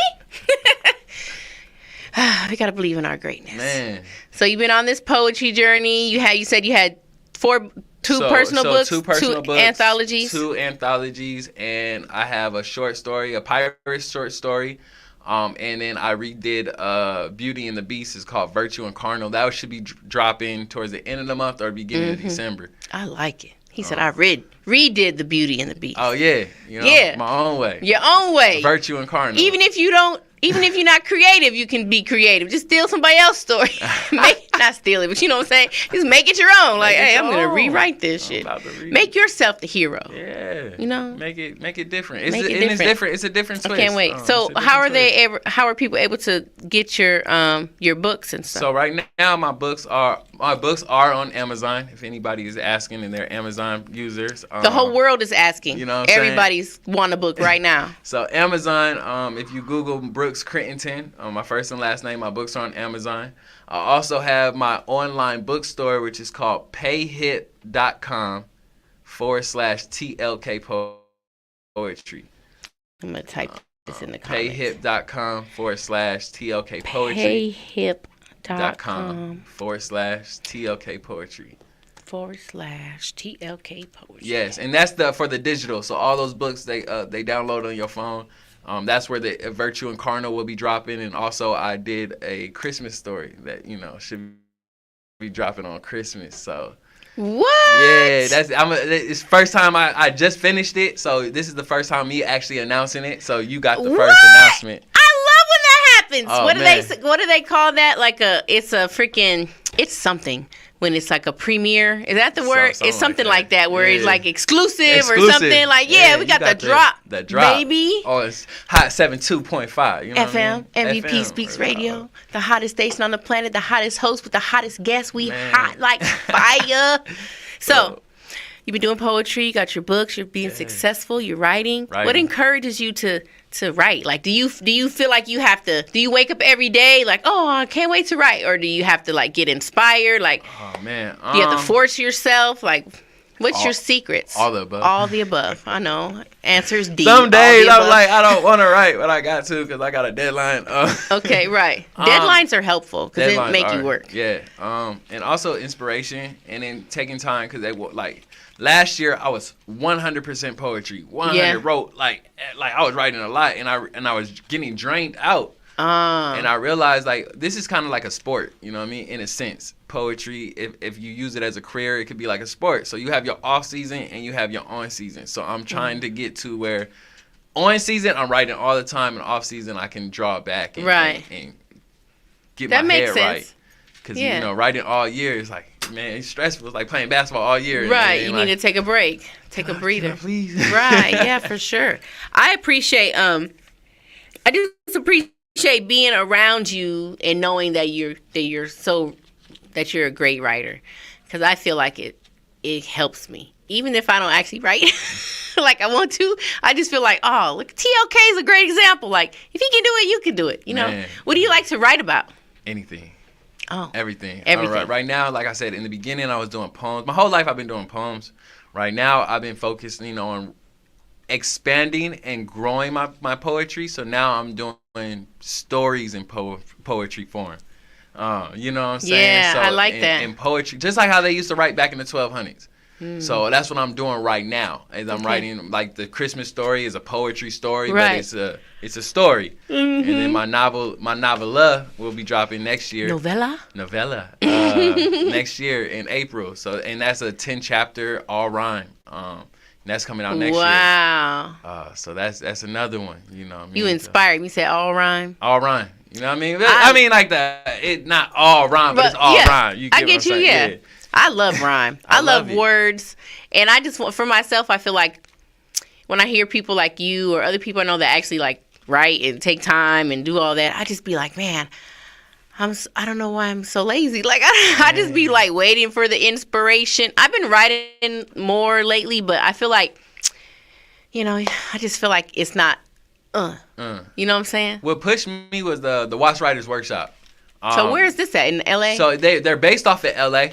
[SPEAKER 2] We gotta believe in our greatness.
[SPEAKER 5] Man.
[SPEAKER 2] So you've been on this poetry journey. You said you had two personal books, two anthologies.
[SPEAKER 5] 2 anthologies, and I have a short story, a pirate short story. And then I redid Beauty and the Beast. It's called Virtue and Carnal. That should be dropping towards the end of the month or beginning of December.
[SPEAKER 2] I like it. He said I redid the Beauty and the Beast.
[SPEAKER 5] Oh yeah, my own way.
[SPEAKER 2] Your own way.
[SPEAKER 5] Virtue and Carnal.
[SPEAKER 2] Even if you're not creative, you can be creative. Just steal somebody else's story. Not steal it, but you know what I'm saying? Just make it your own. Like, hey, I'm going to rewrite this shit. Make yourself the hero.
[SPEAKER 5] Yeah.
[SPEAKER 2] You know?
[SPEAKER 5] Make it different.
[SPEAKER 2] It's different.
[SPEAKER 5] It's a different twist.
[SPEAKER 2] I can't wait. So how are people able to get your books and stuff?
[SPEAKER 5] So right now my books are on Amazon. If anybody is asking and they're Amazon users.
[SPEAKER 2] The whole world is asking.
[SPEAKER 5] You know what
[SPEAKER 2] Everybody's want a book right now.
[SPEAKER 5] So Amazon, if you Google Brooks Crittenton, my first and last name, my books are on Amazon. I also have my online bookstore, which is called payhip.com/TLK poetry.
[SPEAKER 2] I'm going to type this in the comments.
[SPEAKER 5] Payhip.com/TLK poetry.
[SPEAKER 2] Payhip.com/TLK
[SPEAKER 5] poetry.
[SPEAKER 2] /TLK poetry.
[SPEAKER 5] Yes, and that's for the digital. So all those books they download on your phone. That's where the Virtue and Carnal will be dropping, and also I did a Christmas story that should be dropping on Christmas. So
[SPEAKER 2] What?
[SPEAKER 5] Yeah, it's first time I just finished it, so this is the first time me actually announcing it. So you got the first announcement.
[SPEAKER 2] I love when that happens.
[SPEAKER 5] Oh,
[SPEAKER 2] What do they call that? Like it's something when it's like a premiere. Is that the word? It's something like that where it's like exclusive or something. Like we got the drop.
[SPEAKER 5] The drop,
[SPEAKER 2] baby.
[SPEAKER 5] Oh, it's Hot 72.5. You know
[SPEAKER 2] FM,
[SPEAKER 5] what I mean?
[SPEAKER 2] MVP Speaks Radio, the hottest station on the planet, the hottest host with the hottest guests. We hot like fire. So, you've been doing poetry, you got your books, you're being successful, you're writing. What encourages you to write? Like, do you feel like you have to, do you wake up every day like, oh, I can't wait to write? Or do you have to like get inspired? Like,
[SPEAKER 5] oh man,
[SPEAKER 2] do you have to force yourself? Like, what's your secrets?
[SPEAKER 5] All the above.
[SPEAKER 2] All the above. I know. Answers D.
[SPEAKER 5] Some days I'm like, I don't want to write, but I got to because I got a deadline.
[SPEAKER 2] Okay, right. Deadlines are helpful because they make you work.
[SPEAKER 5] Yeah. And also inspiration, and then taking time because they like. Last year I was 100% poetry. 100 wrote like I was writing a lot, and I was getting drained out. And I realized like this is kind of like a sport, you know what I mean? In a sense, poetry. If you use it as a career, it could be like a sport. So you have your off season and you have your on season. So I'm trying to get to where on season I'm writing all the time, and off season I can draw back and get
[SPEAKER 2] that
[SPEAKER 5] my
[SPEAKER 2] makes
[SPEAKER 5] head
[SPEAKER 2] sense.
[SPEAKER 5] right. Because you know, writing all year is like, man, it's stressful. It's like playing basketball all year.
[SPEAKER 2] Right. You need to take a break. Take a breather.
[SPEAKER 5] Please.
[SPEAKER 2] Right. Yeah, for sure. I appreciate being around you and knowing that you're a great writer. Because I feel like it helps me. Even if I don't actually write like I want to, I just feel like, oh, look, TLK is a great example. Like, if he can do it, you can do it. You know?
[SPEAKER 5] Man.
[SPEAKER 2] What do you like to write about?
[SPEAKER 5] Anything.
[SPEAKER 2] Oh.
[SPEAKER 5] Everything.
[SPEAKER 2] Everything.
[SPEAKER 5] Right now, like I said, in the beginning, I was doing poems. My whole life, I've been doing poems. Right now, I've been focused, on expanding and growing my poetry. So now I'm doing stories in poetry form. You know what I'm saying?
[SPEAKER 2] Yeah,
[SPEAKER 5] so
[SPEAKER 2] I like that.
[SPEAKER 5] In poetry, just like how they used to write back in the 1200s. So that's what I'm doing right now. Is I'm writing like the Christmas story is a poetry story, but it's a story. And then my novella will be dropping next year.
[SPEAKER 2] Novella
[SPEAKER 5] next year in April. So and that's a 10 chapter all rhyme. And that's coming out next year.
[SPEAKER 2] Wow.
[SPEAKER 5] So that's another one. You know what I mean?
[SPEAKER 2] You inspired me. You said all rhyme.
[SPEAKER 5] All rhyme. You know what I mean? I mean like it not all rhyme, but it's all rhyme. You get
[SPEAKER 2] I get you. Yeah. I love rhyme. I love words. And I just want, for myself, I feel like when I hear people like you or other people I know that actually like write and take time and do all that, I just be like, man, I don't know why I'm so lazy. Like, I just be like waiting for the inspiration. I've been writing more lately, but I feel like, I just feel like it's not, You know what I'm saying?
[SPEAKER 5] What pushed me was the Watch Writers Workshop.
[SPEAKER 2] So where is this at? In LA?
[SPEAKER 5] So they're based off of LA.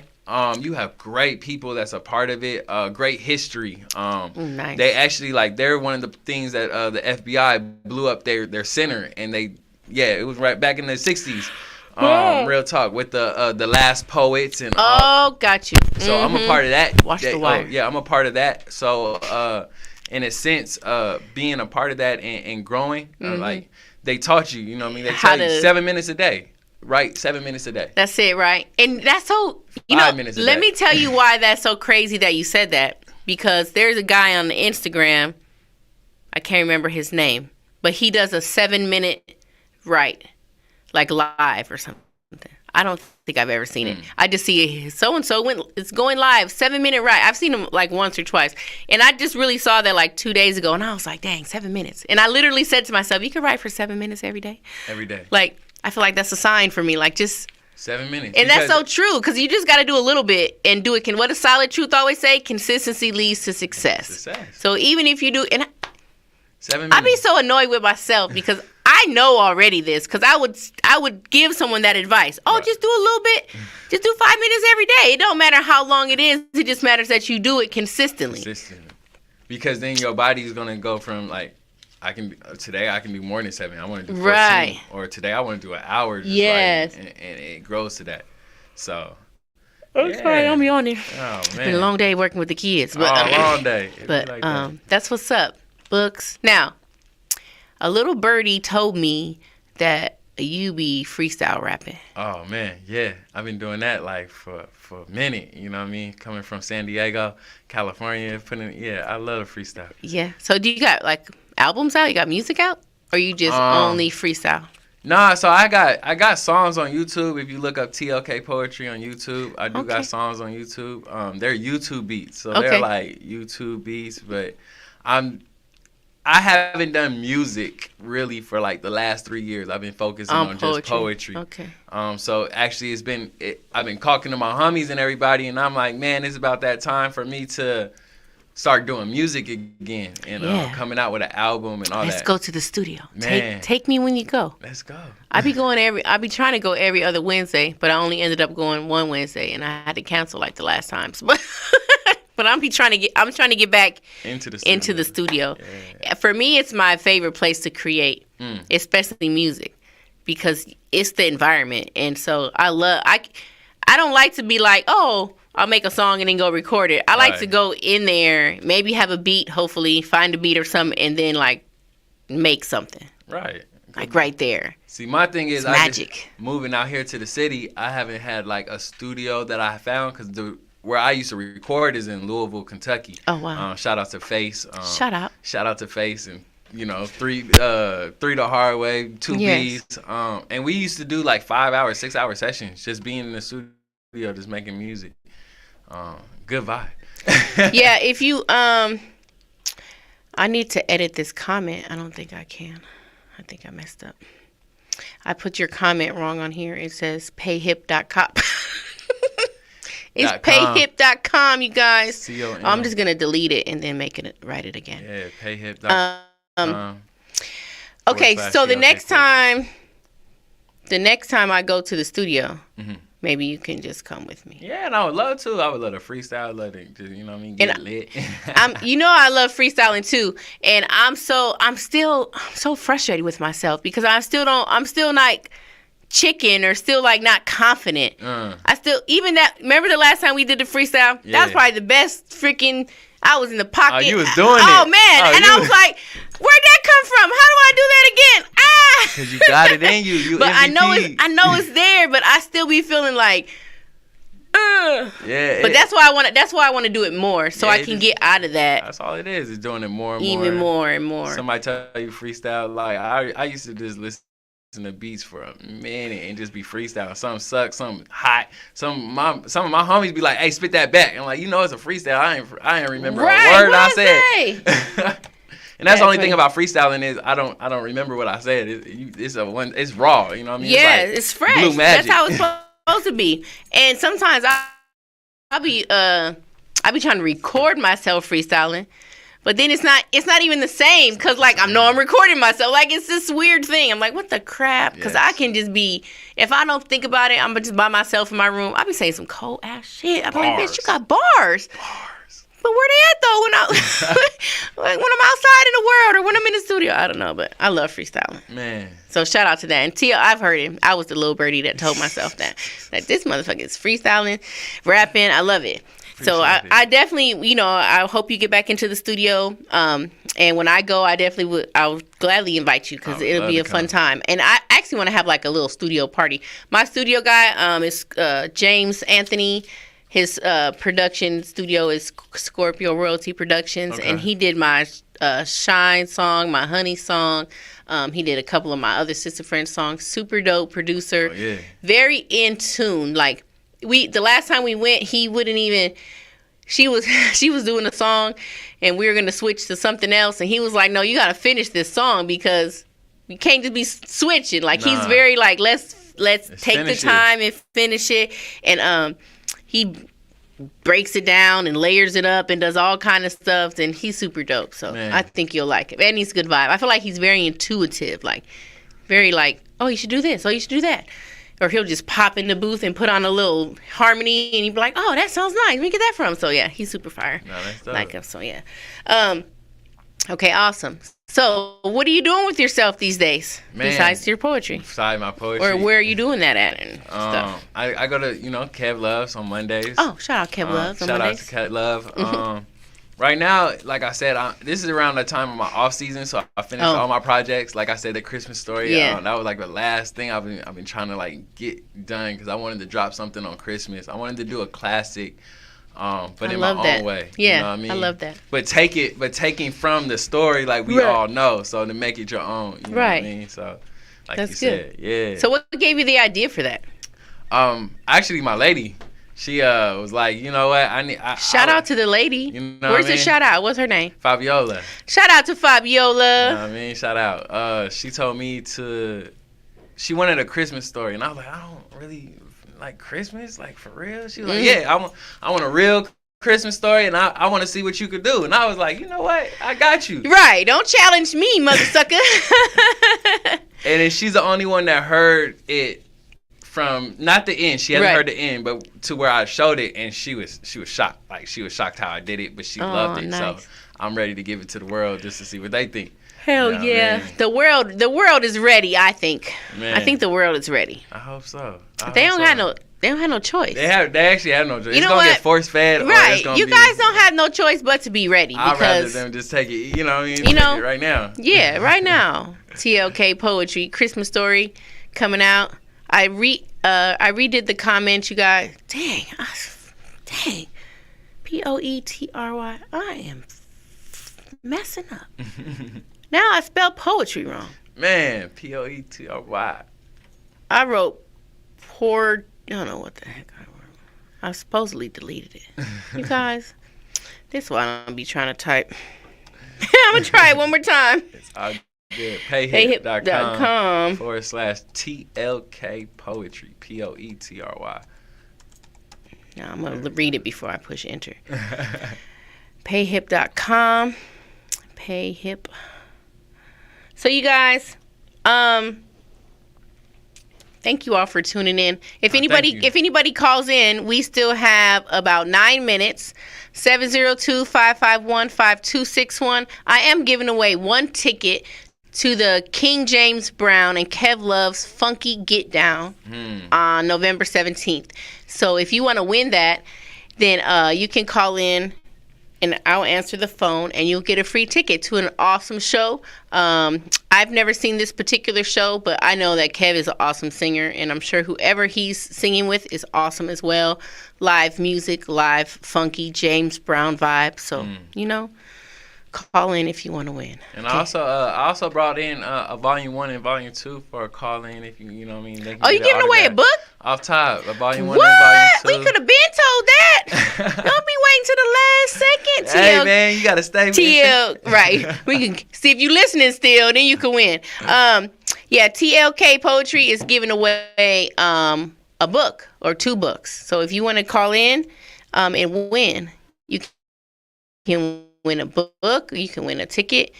[SPEAKER 5] You have great people that's a part of it. Great history.
[SPEAKER 2] Nice.
[SPEAKER 5] They actually they're one of the things that the FBI blew up their center, and it was right back in the 60s. Real talk with the last poets and.
[SPEAKER 2] Got you.
[SPEAKER 5] So I'm a part of that.
[SPEAKER 2] Watch the wire.
[SPEAKER 5] Yeah, I'm a part of that. So in a sense, being a part of that and growing, like they taught you. You know what I mean? They tell you 7 minutes a day. Right, 7 minutes a day.
[SPEAKER 2] That's it, right? And that's so, 5 minutes a day. Let me tell you why that's so crazy that you said that. Because there's a guy on the Instagram, I can't remember his name, but he does a 7-minute write, like live or something. I don't think I've ever seen it. I just see so-and-so it's going live, 7-minute write. I've seen him like once or twice. And I just really saw that like 2 days ago, and I was like, dang, 7 minutes. And I literally said to myself, you can write for 7 minutes every day?
[SPEAKER 5] Every day.
[SPEAKER 2] Like, I feel like that's a sign for me, like just
[SPEAKER 5] 7 minutes.
[SPEAKER 2] And that's so true, because you just got to do a little bit and do it. What does Solid Truth always say? Consistency leads to success. So even if you do, and
[SPEAKER 5] 7 minutes.
[SPEAKER 2] I be so annoyed with myself because I know already this, because I would give someone that advice. Oh, just do a little bit. Just do 5 minutes every day. It don't matter how long it is. It just matters that you do it consistently.
[SPEAKER 5] Because then your body is gonna go from like. Today I can do more than 7. I want to do 14. Or today I want to do an hour. Yes. And it grows to that. So.
[SPEAKER 2] That's right. I'm yawning.
[SPEAKER 5] Oh, man.
[SPEAKER 2] It's been a long day working with the kids. But,
[SPEAKER 5] long day.
[SPEAKER 2] But that's what's up. Books. Now, a little birdie told me that you be freestyle rapping.
[SPEAKER 5] Oh man, yeah. I've been doing that like for a minute, you know what I mean? Coming from San Diego, California, I love the freestyle.
[SPEAKER 2] Yeah. So do you got like albums out? You got music out? Or you just only freestyle?
[SPEAKER 5] Nah, so I got songs on YouTube. If you look up TLK Poetry on YouTube, I do got songs on YouTube. They're YouTube beats. So they're like YouTube beats, but I haven't done music really for like the last 3 years. I've been focusing on just poetry.
[SPEAKER 2] Okay.
[SPEAKER 5] So actually I've been talking to my homies and everybody, and I'm like, man, it's about that time for me to start doing music again and coming out with an album and all that.
[SPEAKER 2] Let's go to the studio.
[SPEAKER 5] Man.
[SPEAKER 2] Take me when you go.
[SPEAKER 5] Let's go.
[SPEAKER 2] I be trying to go every other Wednesday, but I only ended up going one Wednesday, and I had to cancel like the last times. But I'm trying to get back into the studio. Yeah. For me, it's my favorite place to create, especially music, because it's the environment. And so I don't like to be like, oh, I'll make a song and then go record it. I like to go in there, maybe have a beat, hopefully find a beat or something, and then like make something.
[SPEAKER 5] Right.
[SPEAKER 2] Like right there.
[SPEAKER 5] See, my thing is,
[SPEAKER 2] magic.
[SPEAKER 5] Moving out here to the city, I haven't had like a studio that I found, because where I used to record is in Louisville, Kentucky.
[SPEAKER 2] Oh, wow.
[SPEAKER 5] Shout out to Face.
[SPEAKER 2] Shout out to
[SPEAKER 5] Face and, three the hard way, 2 B's. And we used to do like 5-hour, 6-hour sessions, just being in the studio, just making music. Good vibe.
[SPEAKER 2] Yeah, if you, I need to edit this comment. I don't think I can. I think I messed up. I put your comment wrong on here. It says payhip.com. It's payhip.com, you guys. C-O-M. I'm just going to delete it and then write it again.
[SPEAKER 5] Yeah, payhip.com.
[SPEAKER 2] Okay, so the next time I go to the studio, maybe you can just come with me.
[SPEAKER 5] Yeah, and I would love to. I would love to freestyle. I'd love to just, get lit.
[SPEAKER 2] I love freestyling too. And I'm so frustrated with myself because I'm still not chicken or still like not confident. Remember the last time we did the freestyle? Yeah. That was probably the best freaking. I was in the pocket.
[SPEAKER 5] Oh, you was doing it.
[SPEAKER 2] Oh man, and I was like, where'd that come from? How do I do that again?
[SPEAKER 5] Because you got it in you.
[SPEAKER 2] But
[SPEAKER 5] MVP.
[SPEAKER 2] I know it's there, but I still be feeling like,
[SPEAKER 5] yeah.
[SPEAKER 2] But that's why I want to do it more, so I can get out of that.
[SPEAKER 5] That's all it is. Is doing it more and more.
[SPEAKER 2] Even more and more.
[SPEAKER 5] Somebody tell you freestyle, like I used to just listen to beats for a minute and just be freestyling. Something sucks, something hot. Some of my homies be like, "Hey, spit that back." I'm like, it's a freestyle. I ain't remember a word I said. And that's the only thing about freestyling is I don't remember what I said. It's raw. You know what I mean?
[SPEAKER 2] Yeah, it's fresh. Blue magic. That's how it's supposed to be. And sometimes I be trying to record myself freestyling. But then it's not even the same because, like, I'm recording myself. Like, it's this weird thing. I'm like, what the crap? Because I can just be, if I don't think about it, I'm just by myself in my room. I'll be saying some cold-ass shit. I'm like, bitch, you got bars. But where they at, though, when I'm outside in the world or when I'm in the studio? I don't know, but I love freestyling.
[SPEAKER 5] Man.
[SPEAKER 2] So shout out to that. And Tia, I've heard him. I was the little birdie that told myself that this motherfucker is freestyling, rapping. I love it. So I definitely, I hope you get back into the studio. And when I go, I'll gladly invite you because it'll be a fun time. And I actually want to have like a little studio party. My studio guy is James Anthony. His production studio is Scorpio Royalty Productions. Okay. And he did my Shine song, my Honey song. He did a couple of my other Sister Friend songs. Super dope producer. Oh, yeah. Very in tune. Like, the last time we went, he wouldn't even. She was doing a song, and we were gonna switch to something else, and he was like, "No, you gotta finish this song because we can't just be switching." Like he's very like, let's take the time and finish it, and he breaks it down and layers it up and does all kind of stuff, and he's super dope. So man. I think you'll like it, and he's a good vibe. I feel like he's very intuitive, like very like, oh, you should do this, oh, you should do that. Or he'll just pop in the booth and put on a little harmony, and he'd be like, "Oh, that sounds nice. Where you get that from?" So yeah, he's super fire.
[SPEAKER 5] No, that's dope.
[SPEAKER 2] Like him. So yeah. Okay, awesome. So what are you doing with yourself these days besides your poetry?
[SPEAKER 5] Besides my poetry.
[SPEAKER 2] Or where are you doing that at and stuff?
[SPEAKER 5] I go to Kev Loves on Mondays.
[SPEAKER 2] Oh, shout out Kev Loves on
[SPEAKER 5] Mondays.
[SPEAKER 2] Mondays.
[SPEAKER 5] Shout out to Kev Love. Right now, like I said, this is around the time of my off season, so I finished all my projects. Like I said, the Christmas Story.
[SPEAKER 2] Yeah.
[SPEAKER 5] That was like the last thing I've been trying to like get done because I wanted to drop something on Christmas. I wanted to do a classic, but in my own way.
[SPEAKER 2] Yeah,
[SPEAKER 5] you know what I mean?
[SPEAKER 2] I love that.
[SPEAKER 5] But taking from the story like we all know, so to make it your own. You know what I mean? So, like
[SPEAKER 2] that's
[SPEAKER 5] you
[SPEAKER 2] good.
[SPEAKER 5] said, yeah.
[SPEAKER 2] So what gave you the idea for that?
[SPEAKER 5] Actually, my lady. She was like, you know what?
[SPEAKER 2] Shout out to the lady.
[SPEAKER 5] You know
[SPEAKER 2] Where's
[SPEAKER 5] what I
[SPEAKER 2] the
[SPEAKER 5] mean?
[SPEAKER 2] shout out? What's her name?
[SPEAKER 5] Fabiola.
[SPEAKER 2] Shout out to Fabiola.
[SPEAKER 5] You know what I mean? Shout out. She told me she wanted a Christmas story, and I was like, I don't really like Christmas, like for real. She was like, yeah, I want a real Christmas story, and I want to see what you could do. And I was like, you know what? I got you.
[SPEAKER 2] Right. Don't challenge me, mother sucker.
[SPEAKER 5] And then she's the only one that heard it. From not the end, she hasn't heard the end, but to where I showed it, and she was shocked. Like she was shocked how I did it, but she loved it.
[SPEAKER 2] Nice.
[SPEAKER 5] So I'm ready to give it to the world just to see what they think.
[SPEAKER 2] Hell
[SPEAKER 5] you know
[SPEAKER 2] yeah,
[SPEAKER 5] I mean?
[SPEAKER 2] the world is ready. I think.
[SPEAKER 5] Man.
[SPEAKER 2] I think the world is ready.
[SPEAKER 5] I hope so.
[SPEAKER 2] They don't have no choice.
[SPEAKER 5] They actually have no choice.
[SPEAKER 2] You know
[SPEAKER 5] it's gonna
[SPEAKER 2] what?
[SPEAKER 5] get force fed.
[SPEAKER 2] Right.
[SPEAKER 5] Or it's
[SPEAKER 2] You guys don't have no choice but to be ready.
[SPEAKER 5] I'd rather
[SPEAKER 2] because
[SPEAKER 5] them just take it. You know what I mean?
[SPEAKER 2] You
[SPEAKER 5] Take
[SPEAKER 2] know,
[SPEAKER 5] it right now.
[SPEAKER 2] Yeah, right now. TLK Poetry Christmas Story coming out. I redid the comment you got. Dang. Poetry. I am messing up. Now I spelled poetry wrong.
[SPEAKER 5] Man, Poetry.
[SPEAKER 2] I wrote poor. I don't know what the heck I wrote. I supposedly deleted it. You guys, this is why I don't be trying to type. I'm going to try it one more time.
[SPEAKER 5] It's all good. Payhip.com /TLK Poetry. Poetry.
[SPEAKER 2] Now I'm going to read it before I push enter. Payhip.com. Payhip. So you guys, thank you all for tuning in. If anybody calls in, we still have about 9 minutes. 702-551-5261. I am giving away one ticket to the King James Brown and Kev Love's Funky Get Down on November 17th. So if you want to win that, then you can call in and I'll answer the phone and you'll get a free ticket to an awesome show. I've never seen this particular show, but I know that Kev is an awesome singer, and I'm sure whoever he's singing with is awesome as well. Live music, live funky James Brown vibe. So, call in if you want to win.
[SPEAKER 5] And
[SPEAKER 2] okay?
[SPEAKER 5] I also brought in a volume 1 and volume 2 for a call in if you know what I mean. They can
[SPEAKER 2] you giving away a book?
[SPEAKER 5] Off top, a volume 1
[SPEAKER 2] what?
[SPEAKER 5] and volume 2.
[SPEAKER 2] We could have been told that. Don't be waiting till the last second.
[SPEAKER 5] Hey man, you gotta stay.
[SPEAKER 2] Right. We can see if you listening still, then you can win. TLK Poetry is giving away a book or 2 books. So if you want to call in and win, you can win a book, you can win a ticket.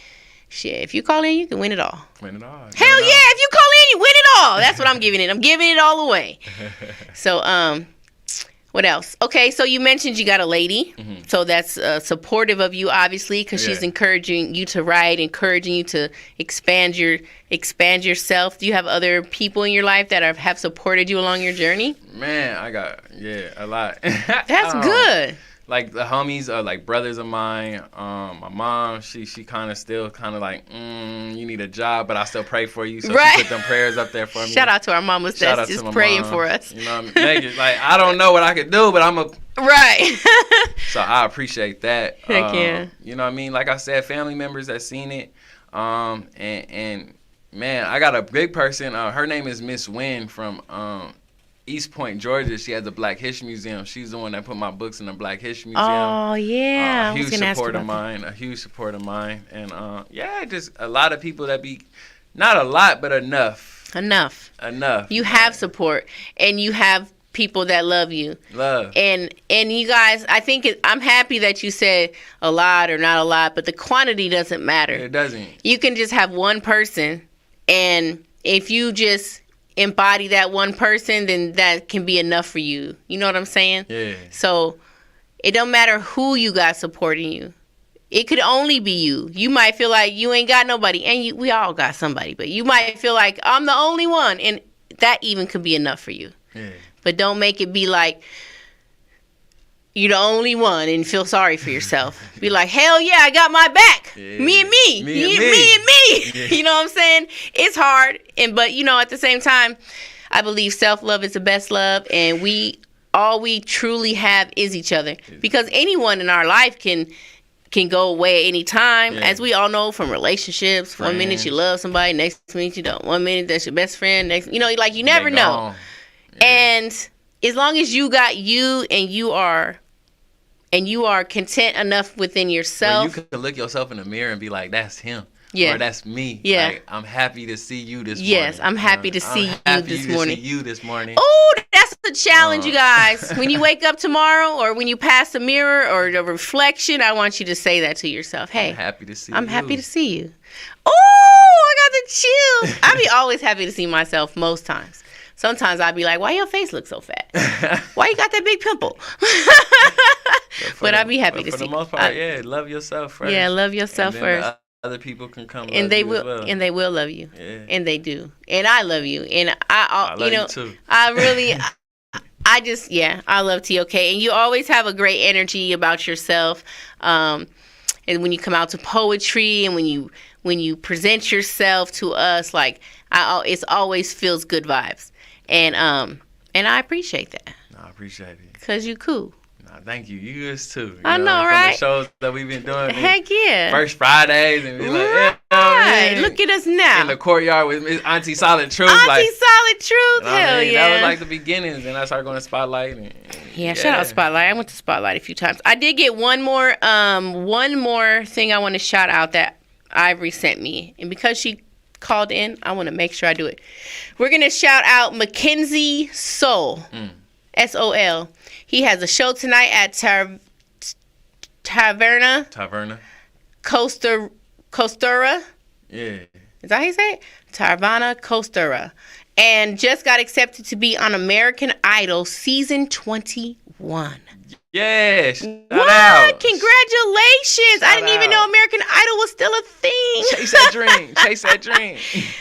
[SPEAKER 2] Shit, if you call in, you can win it all.
[SPEAKER 5] Win it all.
[SPEAKER 2] Hell yeah, if you call in, you win it all. That's what I'm giving it. I'm giving it all away. So, what else? Okay, so you mentioned you got a lady. Mm-hmm. So that's supportive of you, obviously, because she's encouraging you to write, encouraging you to expand yourself. Do you have other people in your life that have supported you along your journey?
[SPEAKER 5] Man, I got, a lot.
[SPEAKER 2] That's good.
[SPEAKER 5] Like the homies are like brothers of mine. My mom, she kind of still kind of like, you need a job, but I still pray for you. So she put them prayers up there for me.
[SPEAKER 2] Shout out to our mamas that's just praying for us.
[SPEAKER 5] You know what I mean? Like I don't know what I could do, but I'm a
[SPEAKER 2] right.
[SPEAKER 5] So I appreciate that.
[SPEAKER 2] Heck yeah.
[SPEAKER 5] You know what I mean? Like I said, family members that seen it. And man, I got a big person. Her name is Miss Wynn from East Point, Georgia. She has a Black History Museum. She's the one that put my books in the Black History Museum.
[SPEAKER 2] Oh, yeah.
[SPEAKER 5] A huge support of mine. And, just a lot of people that be, not a lot, but enough.
[SPEAKER 2] Enough. You have support, and you have people that love you. And you guys, I think I'm happy that you said a lot or not a lot, but the quantity doesn't matter.
[SPEAKER 5] It doesn't.
[SPEAKER 2] You can just have one person, and if you just embody that one person, then that can be enough for you. You know what I'm saying?
[SPEAKER 5] Yeah.
[SPEAKER 2] So it don't matter who you got supporting you. It could only be you. You might feel like you ain't got nobody, and we all got somebody, but you might feel like I'm the only one, and that even could be enough for you.
[SPEAKER 5] Yeah.
[SPEAKER 2] But don't make it be like you're the only one and feel sorry for yourself. Be like, hell yeah, I got my back.
[SPEAKER 5] Yeah.
[SPEAKER 2] Me and me. Me and me.
[SPEAKER 5] Yeah.
[SPEAKER 2] You know what I'm saying? It's hard. But, at the same time, I believe self-love is the best love. And all we truly have is each other. Because anyone in our life can go away at any time. Yeah. As we all know from relationships. Friends. 1 minute you love somebody, next minute you don't. 1 minute that's your best friend. Next, you never know. Yeah. And as long as you got you and you are content enough within yourself.
[SPEAKER 5] Well, you can look yourself in the mirror and be like, that's him.
[SPEAKER 2] Yeah.
[SPEAKER 5] Or that's me.
[SPEAKER 2] Yeah.
[SPEAKER 5] Like, I'm happy to see you this morning.
[SPEAKER 2] Yes, I'm happy to see you this morning. Oh, that's the challenge, you guys. When you wake up tomorrow or when you pass the mirror or the reflection, I want you to say that to yourself. Hey,
[SPEAKER 5] I'm happy to see you.
[SPEAKER 2] I'm happy to see you. Oh, I got the chills. I be always happy to see myself most times. Sometimes I'd be like, why your face look so fat? Why you got that big pimple? But I'd be happy to see.
[SPEAKER 5] For the most part, love yourself first.
[SPEAKER 2] Yeah, love yourself first.
[SPEAKER 5] Other people can come
[SPEAKER 2] and they will,
[SPEAKER 5] as well.
[SPEAKER 2] And they will love you.
[SPEAKER 5] Yeah.
[SPEAKER 2] And they do. And I love you. And I
[SPEAKER 5] love you too.
[SPEAKER 2] I really, I love TOK. And you always have a great energy about yourself. And when you come out to poetry and when you present yourself to us, like it always feels good vibes. And I appreciate that.
[SPEAKER 5] No, I appreciate it.
[SPEAKER 2] Cause you cool.
[SPEAKER 5] No, thank you. You is too.
[SPEAKER 2] I know,
[SPEAKER 5] from
[SPEAKER 2] right?
[SPEAKER 5] The shows that we've been doing.
[SPEAKER 2] Heck yeah.
[SPEAKER 5] First Fridays and be like,
[SPEAKER 2] right. Look at us now.
[SPEAKER 5] In the courtyard with Miss Auntie Solid Truth.
[SPEAKER 2] Solid Truth. Hell yeah.
[SPEAKER 5] That was like the beginnings, and I started going to Spotlight.
[SPEAKER 2] Shout out Spotlight. I went to Spotlight a few times. I did get one more thing I want to shout out that Ivory sent me, and because she called in, I want to make sure I do it. We're gonna shout out Mackenzie Sol, S-O-L. He has a show tonight at Taverna Costura.
[SPEAKER 5] Yeah.
[SPEAKER 2] Is that how you say it? Taverna Costura. And just got accepted to be on American Idol season 21.
[SPEAKER 5] Yes.
[SPEAKER 2] What?
[SPEAKER 5] Out.
[SPEAKER 2] Congratulations. I didn't even know American Idol was still a thing.
[SPEAKER 5] Chase that dream. Chase that dream.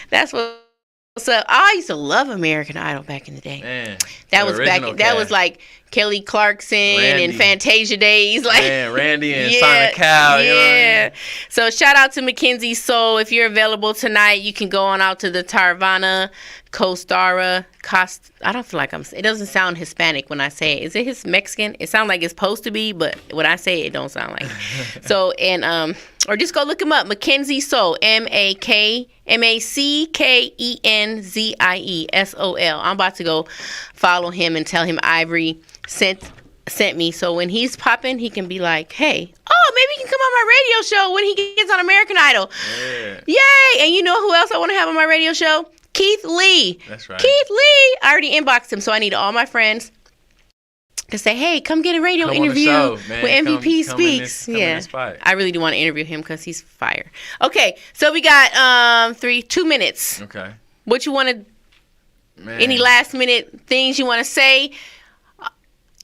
[SPEAKER 2] That's what's up. I used to love American Idol back in the day.
[SPEAKER 5] Man.
[SPEAKER 2] That was back. That was like Kelly Clarkson and Fantasia days. Like
[SPEAKER 5] Randy and Sonic Cow.
[SPEAKER 2] Yeah.
[SPEAKER 5] You know what I mean?
[SPEAKER 2] So shout out to Mackenzie Soul. If you're available tonight, you can go on out to the Taverna Costura. I don't feel like it doesn't sound Hispanic when I say it. Is it his Mexican? It sounds like it's supposed to be, but when I say it don't sound like it. So, or just go look him up. Mackenzie Soul. MacKenziesol. I'm about to go follow him and tell him Ivory sent me. So when he's popping, he can be like, hey, maybe he can come on my radio show when he gets on American Idol.
[SPEAKER 5] Yeah.
[SPEAKER 2] Yay! And you know who else I want to have on my radio show? Keith Lee.
[SPEAKER 5] That's right.
[SPEAKER 2] Keith Lee. I already inboxed him, so I need all my friends to say, hey, come get a radio interview with MVP Speaks. I really do want to interview him because he's fire. Okay, so we got 2 minutes.
[SPEAKER 5] Okay.
[SPEAKER 2] What you want to, any last minute things you want to say?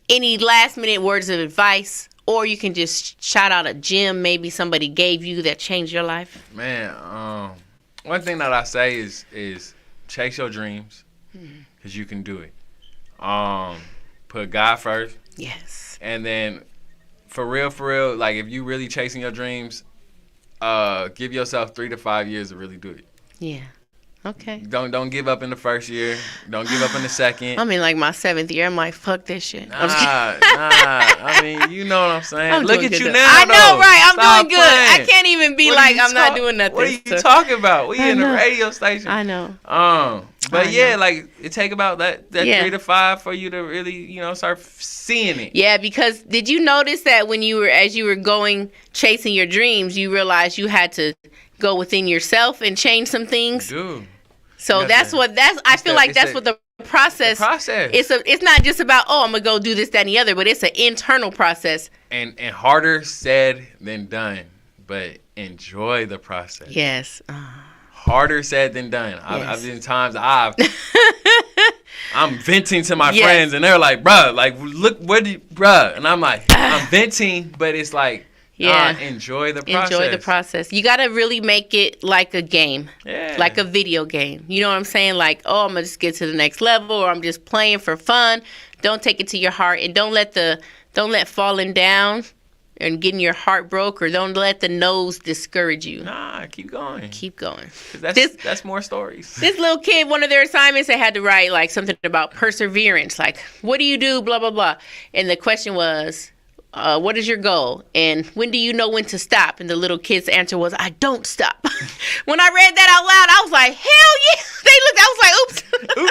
[SPEAKER 2] Any last minute words of advice? Or you can just shout out a gem maybe somebody gave you that changed your life.
[SPEAKER 5] Man, one thing that I say is chase your dreams because you can do it. Put God first.
[SPEAKER 2] Yes.
[SPEAKER 5] And then for real, like if you really chasing your dreams, give yourself 3 to 5 years to really do it.
[SPEAKER 2] Yeah. Okay.
[SPEAKER 5] Don't give up in the first year. Don't give up in the second.
[SPEAKER 2] I'm in like my 7th year. I'm like, fuck this shit.
[SPEAKER 5] Nah. I mean, you know what I'm saying. Look at you now.
[SPEAKER 2] I know, right? I'm
[SPEAKER 5] Stop
[SPEAKER 2] doing good.
[SPEAKER 5] playing.
[SPEAKER 2] I can't even be like I'm not doing nothing.
[SPEAKER 5] What are you talking about? We in the radio station.
[SPEAKER 2] I know.
[SPEAKER 5] But like it take about that 3 to 5 for you to really, start seeing it.
[SPEAKER 2] Yeah, because did you notice that when as you were going chasing your dreams, you realized you had to go within yourself and change some things?
[SPEAKER 5] Dude.
[SPEAKER 2] So I feel like that's what the process. It's not just about I'm gonna go do this, that, and the other, but it's an internal process.
[SPEAKER 5] And harder said than done, but enjoy the process.
[SPEAKER 2] Yes.
[SPEAKER 5] Harder said than done.
[SPEAKER 2] Yes.
[SPEAKER 5] I've been times I'm venting to my friends and they're like, bruh, like look bruh, and I'm like, I'm venting, but it's like, enjoy the process.
[SPEAKER 2] Enjoy the process. You got to really make it like a game.
[SPEAKER 5] Yeah.
[SPEAKER 2] Like a video game. You know what I'm saying? Like, I'm going to just get to the next level or I'm just playing for fun. don't take it to your heart, and don't let falling down and getting your heart broke, or don't let the no's discourage you.
[SPEAKER 5] Nah, keep going.
[SPEAKER 2] Keep going.
[SPEAKER 5] That's more stories.
[SPEAKER 2] This little kid, one of their assignments, they had to write like something about perseverance. Like, what do you do? Blah, blah, blah. And the question was, what is your goal? And when do you know when to stop? And the little kid's answer was, I don't stop. When I read that out loud, I was like, hell yeah. They looked, I was like,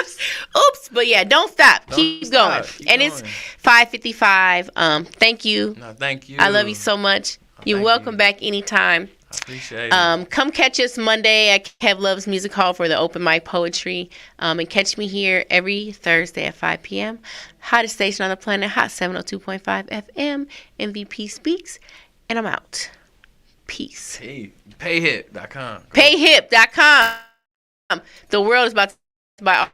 [SPEAKER 2] oops. Oops. But yeah, don't stop. Keep going. And it's 5:55. Thank you.
[SPEAKER 5] No, thank you.
[SPEAKER 2] I love you so much. You're welcome back anytime.
[SPEAKER 5] I appreciate it.
[SPEAKER 2] Come catch us Monday at Kev Loves Music Hall for the open mic poetry. And catch me here every Thursday at 5 p.m. Hottest station on the planet, Hot 702.5 FM. MVP Speaks. And I'm out. Peace.
[SPEAKER 5] Hey, payhip.com.
[SPEAKER 2] Payhip.com. The world is about to buy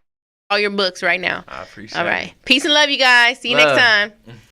[SPEAKER 2] all your books right now.
[SPEAKER 5] I appreciate it.
[SPEAKER 2] All right. Peace and love, you guys. See you next time.